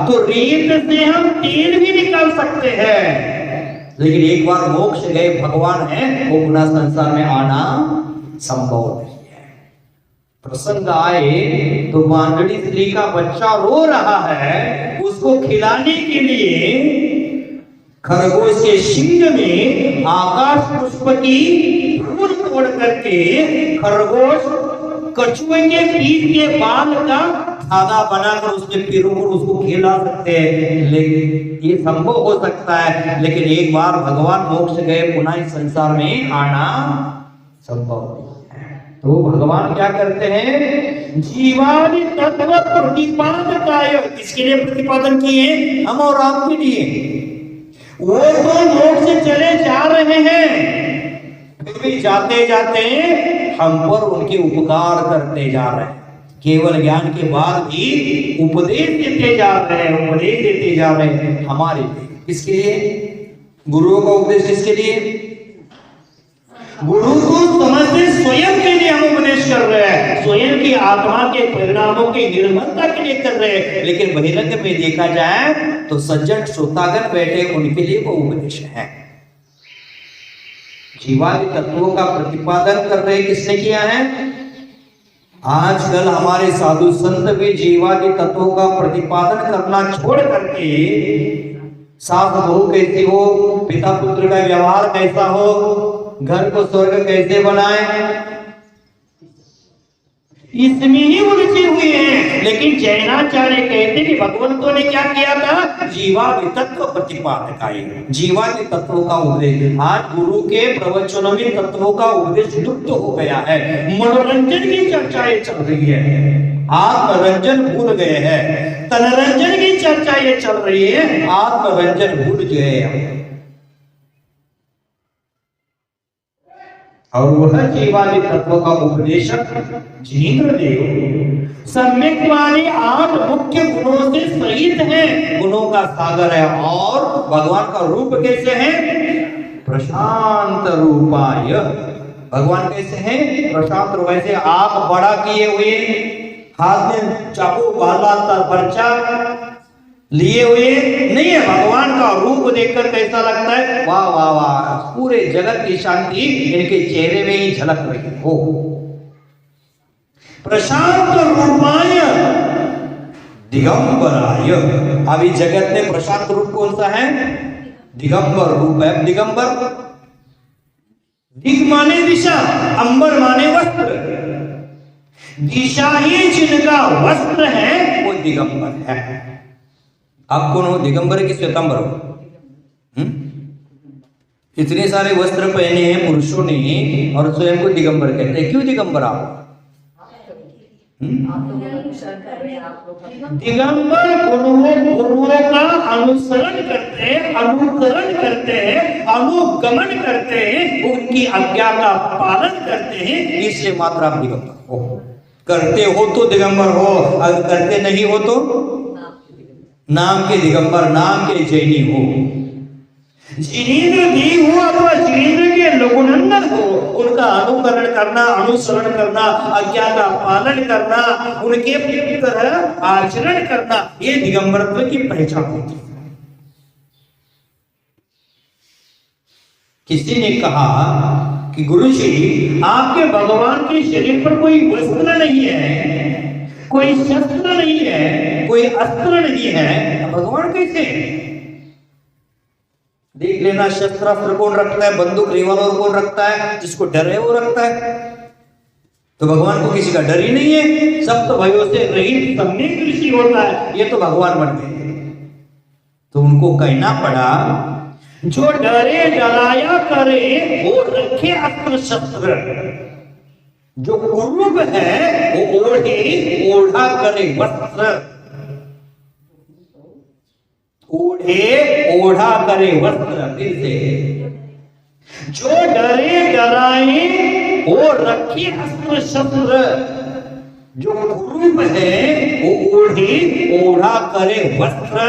तो रेत से हम तेल भी निकाल सकते हैं, लेकिन एक बार मोक्ष गए भगवान है, वो पुनः संसार में आना संभव नहीं है। प्रसंग आए तो बांधड़ी स्त्री का बच्चा रो रहा है, उसको खिलाने के लिए खरगोश के शिंग में आकाश पुष्प की फूल तोड़ करके खरगोश कछुए के पीठ के बाल का धागा बनाकर उसमें पिरोकर उसको खिला सकते हैं, लेकिन ये संभव हो सकता है, लेकिन एक बार भगवान मोक्ष गए पुनः इस संसार में आना संभव नहीं है। तो भगवान क्या करते हैं, जीवादि तत्व प्रतिपादकाय, किसके लिए प्रतिपादन किए, हम और आपके लिए। वो तो मोक्ष चले जा रहे हैं, फिर भी जाते जाते हम पर उनके उपकार करते जा रहे हैं। केवल ज्ञान के बाद भी उपदेश देते जा रहे हैं, उपदेश देते जा रहे हैं हमारे लिए। किसके लिए, गुरुओं का उपदेश किसके लिए, गुरु को समझते स्वयं के लिए हम उपदेश कर रहे हैं, स्वयं की आत्मा के परिणामों की निर्मलता के लिए कर रहे हैं, लेकिन बहिरंग में देखा जाए तो सज्जन श्रोतागण बैठे उनके लिए वो उपदेश है। जीवादि तत्वों का प्रतिपादन कर रहे किसने किया है, आजकल हमारे साधु संत भी जीवादि तत्वों का प्रतिपादन करना छोड़ करके सास बहू कैसी हो, पिता पुत्र का व्यवहार कैसा हो, घर को स्वर्ग कैसे बनाए, इसमें ही उलझे हुए हैं। लेकिन जैनाचार्य कहते कि भगवंतों ने क्या किया था, जीवादि तत्व प्रतिपादकाय, जीवादि तत्वों का उपदेश। आज गुरु के प्रवचनों में तत्वों का उपदेश लुप्त हो गया है, मनोरंजन की चर्चाएं चल रही है, आत्मरंजन भूल गए हैं, तनरंजन की चर्चाएं चल रही है, आत्मरंजन भूल गए हैं। और वह जीवादि तत्व का उपदेशक जिनेंद्र देव सम्यक वाले 8 मुख्य गुणों से सहित है, गुणों का सागर है। और भगवान का रूप कैसे है, प्रशांत रूपाय, भगवान कैसे है, प्रशांत रूप। ऐसे आंख बड़ा किए हुए, हाथ में चाकू भाला पर्चा लिए हुए नहीं है, भगवान का रूप देखकर कैसा लगता है, वाह वाह वाह, पूरे जगत की शांति इनके चेहरे में ही झलक रही हो। प्रशांत रूपाय दिगंबराय, अभी जगत में प्रशांत रूप कौन सा है, दिगंबर रूप है। दिगंबर, दिग माने दिशा, अंबर माने वस्त्र, दिशा ही जिनका वस्त्र है वो दिगंबर है। आप कौन हो, दिगंबर की श्वेतांबर हो? इतने सारे वस्त्र पहने हैं पुरुषों ने और स्वयं को दिगंबर कहते हैं, क्यों दिगंबर आप? दिगंबर गुरुओं का अनुसरण करते हैं, अनुकरण करते हैं, अनुगमन करते हैं, उनकी आज्ञा का पालन करते हैं, इसलिए मात्र आप दिगंबर हो। करते हो तो दिगंबर हो, अगर करते नहीं हो तो नाम के दिगंबर, नाम के जैनी हो। जिनेंद्र देव हो अथवा जिनेंद्र के लघुनंदन हो, उनका अनुकरण करना, अनुसरण करना, आज्ञा का पालन करना, उनके तरह आचरण करना, ये दिगंबरत्व की पहचान होती है। किसी ने कहा कि गुरु जी, आपके भगवान के शरीर पर कोई वस्त्र नहीं है, कोई शस्त्र नहीं है, कोई अस्त्र नहीं है, भगवान कैसे? देख लेना, शस्त्र अस्त्र कौन रखता है, बंदूक रिवॉल्वर कौन रखता है, जिसको डर है वो रखता है। तो भगवान को किसी का डर ही नहीं है, सब तो भयों से रहित सम्यक दृष्टि होता है, ये तो भगवान बन गए। तो उनको कहना पड़ा, जो डरे डराया करे वो रखे अस्त्र शस्त्र, जो कुरूप है वो ओढ़े ओढ़ा करे वस्त्र। ओढ़े ओढ़ा करे वस्त्र, फिर से जो डरे डराए वो रखे अस्त्र शस्त्र, जो कुरूप है वो ओढ़े ओढ़ा करे वस्त्र।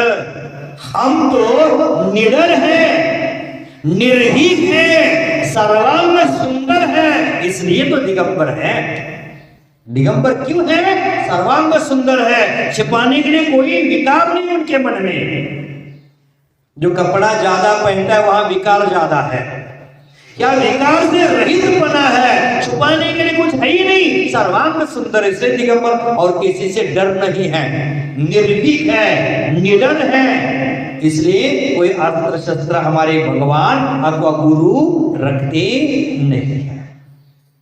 हम तो निडर हैं, निर्भीक हैं, सर्वांग सुंदर है, इसलिए तो दिगंबर है। दिगंबर क्यों है? सर्वांग सुंदर है, छिपाने के लिए कोई विकार नहीं उनके मन में। जो कपड़ा ज्यादा पहनता है वहां विकार ज्यादा है, क्या विकार से रहित बना है, छुपाने के लिए कुछ है ही नहीं, सर्वांग सुंदर, इसलिए दिगंबर। और किसी से डर नहीं है, निर्भीक है, निडर है, इसलिए कोई अस्त्र शस्त्र हमारे भगवान अथवा गुरु रखते नहीं है।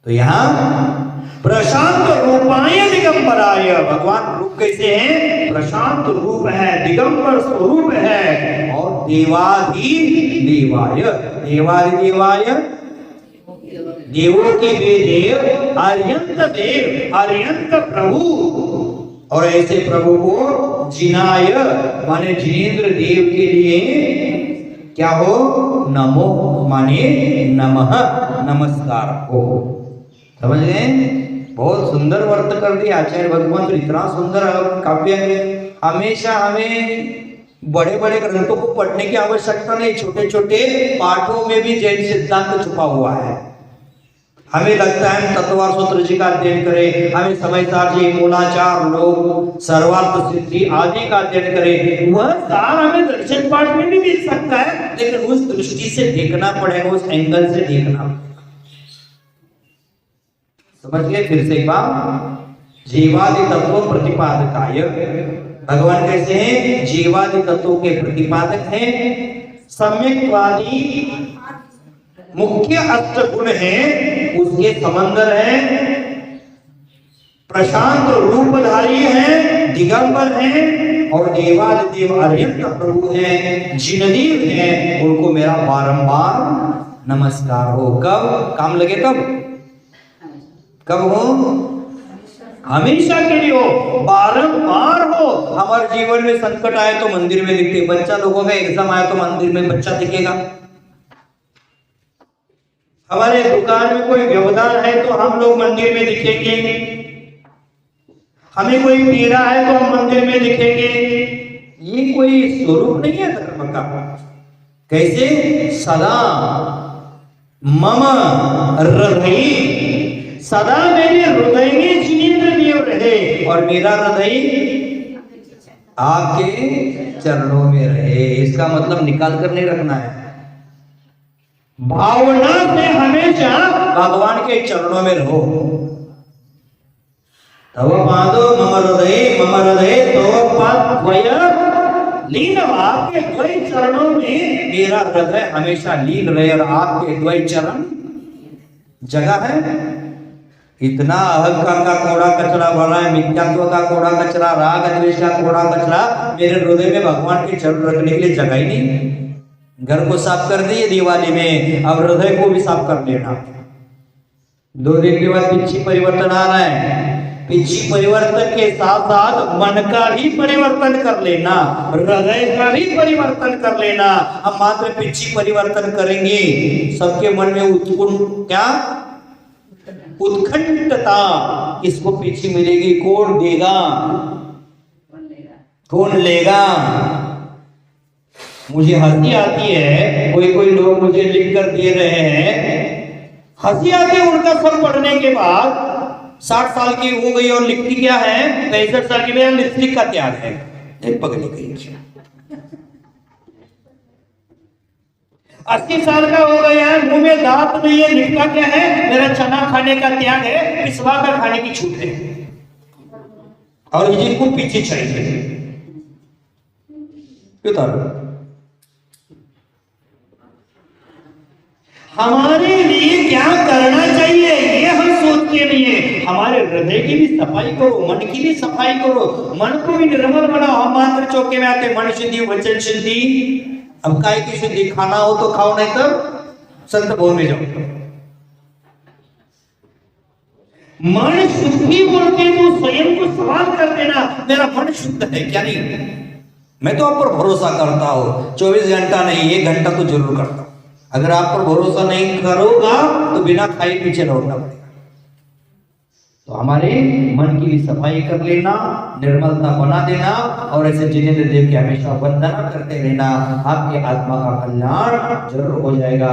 तो यहाँ प्रशांत रूपाय दिगंबराय, भगवान रूप कैसे हैं? प्रशांत रूप है, दिगंबर स्वरूप है। और देवाधि देवाय, देवाधि देवाय, देवों के वे देव, अर्यंत देव, अर्यंत प्रभु। और ऐसे प्रभु को जिनाय माने जिनेन्द्र देव के लिए क्या हो? नमो माने नमः, नमस्कार हो। समझ गए? बहुत सुंदर वर्त कर दिया आचार्य भगवान, तो इतना सुंदर काव्य है। हमेशा हमें बड़े बड़े ग्रंथों को पढ़ने की आवश्यकता नहीं, छोटे छोटे पाठों में भी जैन सिद्धांत छुपा हुआ है। हमें लगता है तत्वार सूत्र जी का अध्ययन करें, हमें समझदार जी, मूलाचार लोग, सर्वार्थ सिद्धि आदि का अध्ययन करें, वह सार हमें दर्शन पाठ में भी मिल सकता है, लेकिन उस दृष्टि से देखना पड़ेगा, उस एंगल से देखना। समझ गए? फिर से एक बार, जीवादि तत्व प्रतिपादकाय, भगवान कैसे हैं? जीवादि तत्वों के प्रतिपादक हैं। सम्यक्वादी मुख्य अष्टगुण है, उसके समंदर है, प्रशांत रूपधारी है, दिगंबर है, और देवादिदेव अर्यंत प्रभु है, जिनदेव है, उनको मेरा बारंबार नमस्कार हो। कब काम लगे तब, कब हो? हमेशा के लिए हो, बारंबार हो। हमारे जीवन में संकट आए तो मंदिर में दिखते, बच्चा लोगों का एग्जाम आया तो मंदिर में बच्चा दिखेगा, हमारे दुकान में कोई व्यवधान है तो हम लोग मंदिर में दिखेंगे, हमें कोई पीड़ा है तो हम मंदिर में दिखेंगे। ये कोई स्वरूप नहीं है धर्म का। कैसे? सदा मम हृदय, सदा मेरे हृदय में जिनेन्द्र देव रहे, और मेरा हृदय आपके चरणों में रहे। इसका मतलब निकाल कर नहीं रखना है, भावना से हमेशा भगवान के चरणों में रहो। तव पादो मम हृदय तो पद्वय लीन, आपके द्वय चरणों में मेरा हृदय हमेशा लीन रहे, और आपके द्वय चरण जगह है। इतना अहंकार का कूड़ा कचरा भरा है, मिथ्यात्व का कूड़ा कचरा, राग द्वेष का कूड़ा कचरा, मेरे हृदय में भगवान के चरण रखने के लिए जगह ही नहीं। घर को साफ कर दिए दिवाली में, अब हृदय को भी साफ कर लेना। 2 दिन के बाद पिछी परिवर्तन आ रहा है, पिछी परिवर्तन के साथ साथ मन का भी परिवर्तन कर लेना, हृदय का भी परिवर्तन कर लेना। हम मात्र पिछी परिवर्तन करेंगे, सबके मन में उत्कंठता, इसको पीछे मिलेगी, कौन देगा, कौन लेगा। मुझे हंसी आती है, कोई लोग मुझे लिख कर दे रहे हैं, हंसी आती है उनका सब पढ़ने के बाद। 60 साल की हो गई और लिखती क्या है? 65 साल की में लिपस्टिक का त्याग है। पगली गई। 80 साल का हो गया है, मुंह में दांत नहीं है, लिखता क्या है? मेरा चना खाने का त्याग है, पिसवा कर खाने की छूट है, और जिनको पीछे चाहिए क्यों? हमारे लिए क्या करना चाहिए ये हम सोचते नहीं है। हमारे हृदय की भी सफाई करो, मन की भी सफाई करो, मन को भी निर्मल बनाओ। हम मात्र चौके में आते, मन शुद्धि वचन शुद्धि। अब काय की शुद्धि? खाना हो तो खाओ, नहीं तो संत भवन में जाओ। मन शुद्धि बोलते तो स्वयं को सवाल कर देना, मेरा मन शुद्ध है क्या? नहीं, मैं तो आप पर भरोसा करता हूँ, 24 घंटा नहीं 1 घंटा तो जरूर करता हूँ। अगर आप पर भरोसा नहीं करोगा तो बिना खाए पीछे लौटना पड़ेगा। तो हमारे मन की भी सफाई कर लेना, निर्मलता बना देना और ऐसे जिनेंद्र देव की हमेशा वंदना करते रहना, आपकी आत्मा का कल्याण जरूर हो जाएगा।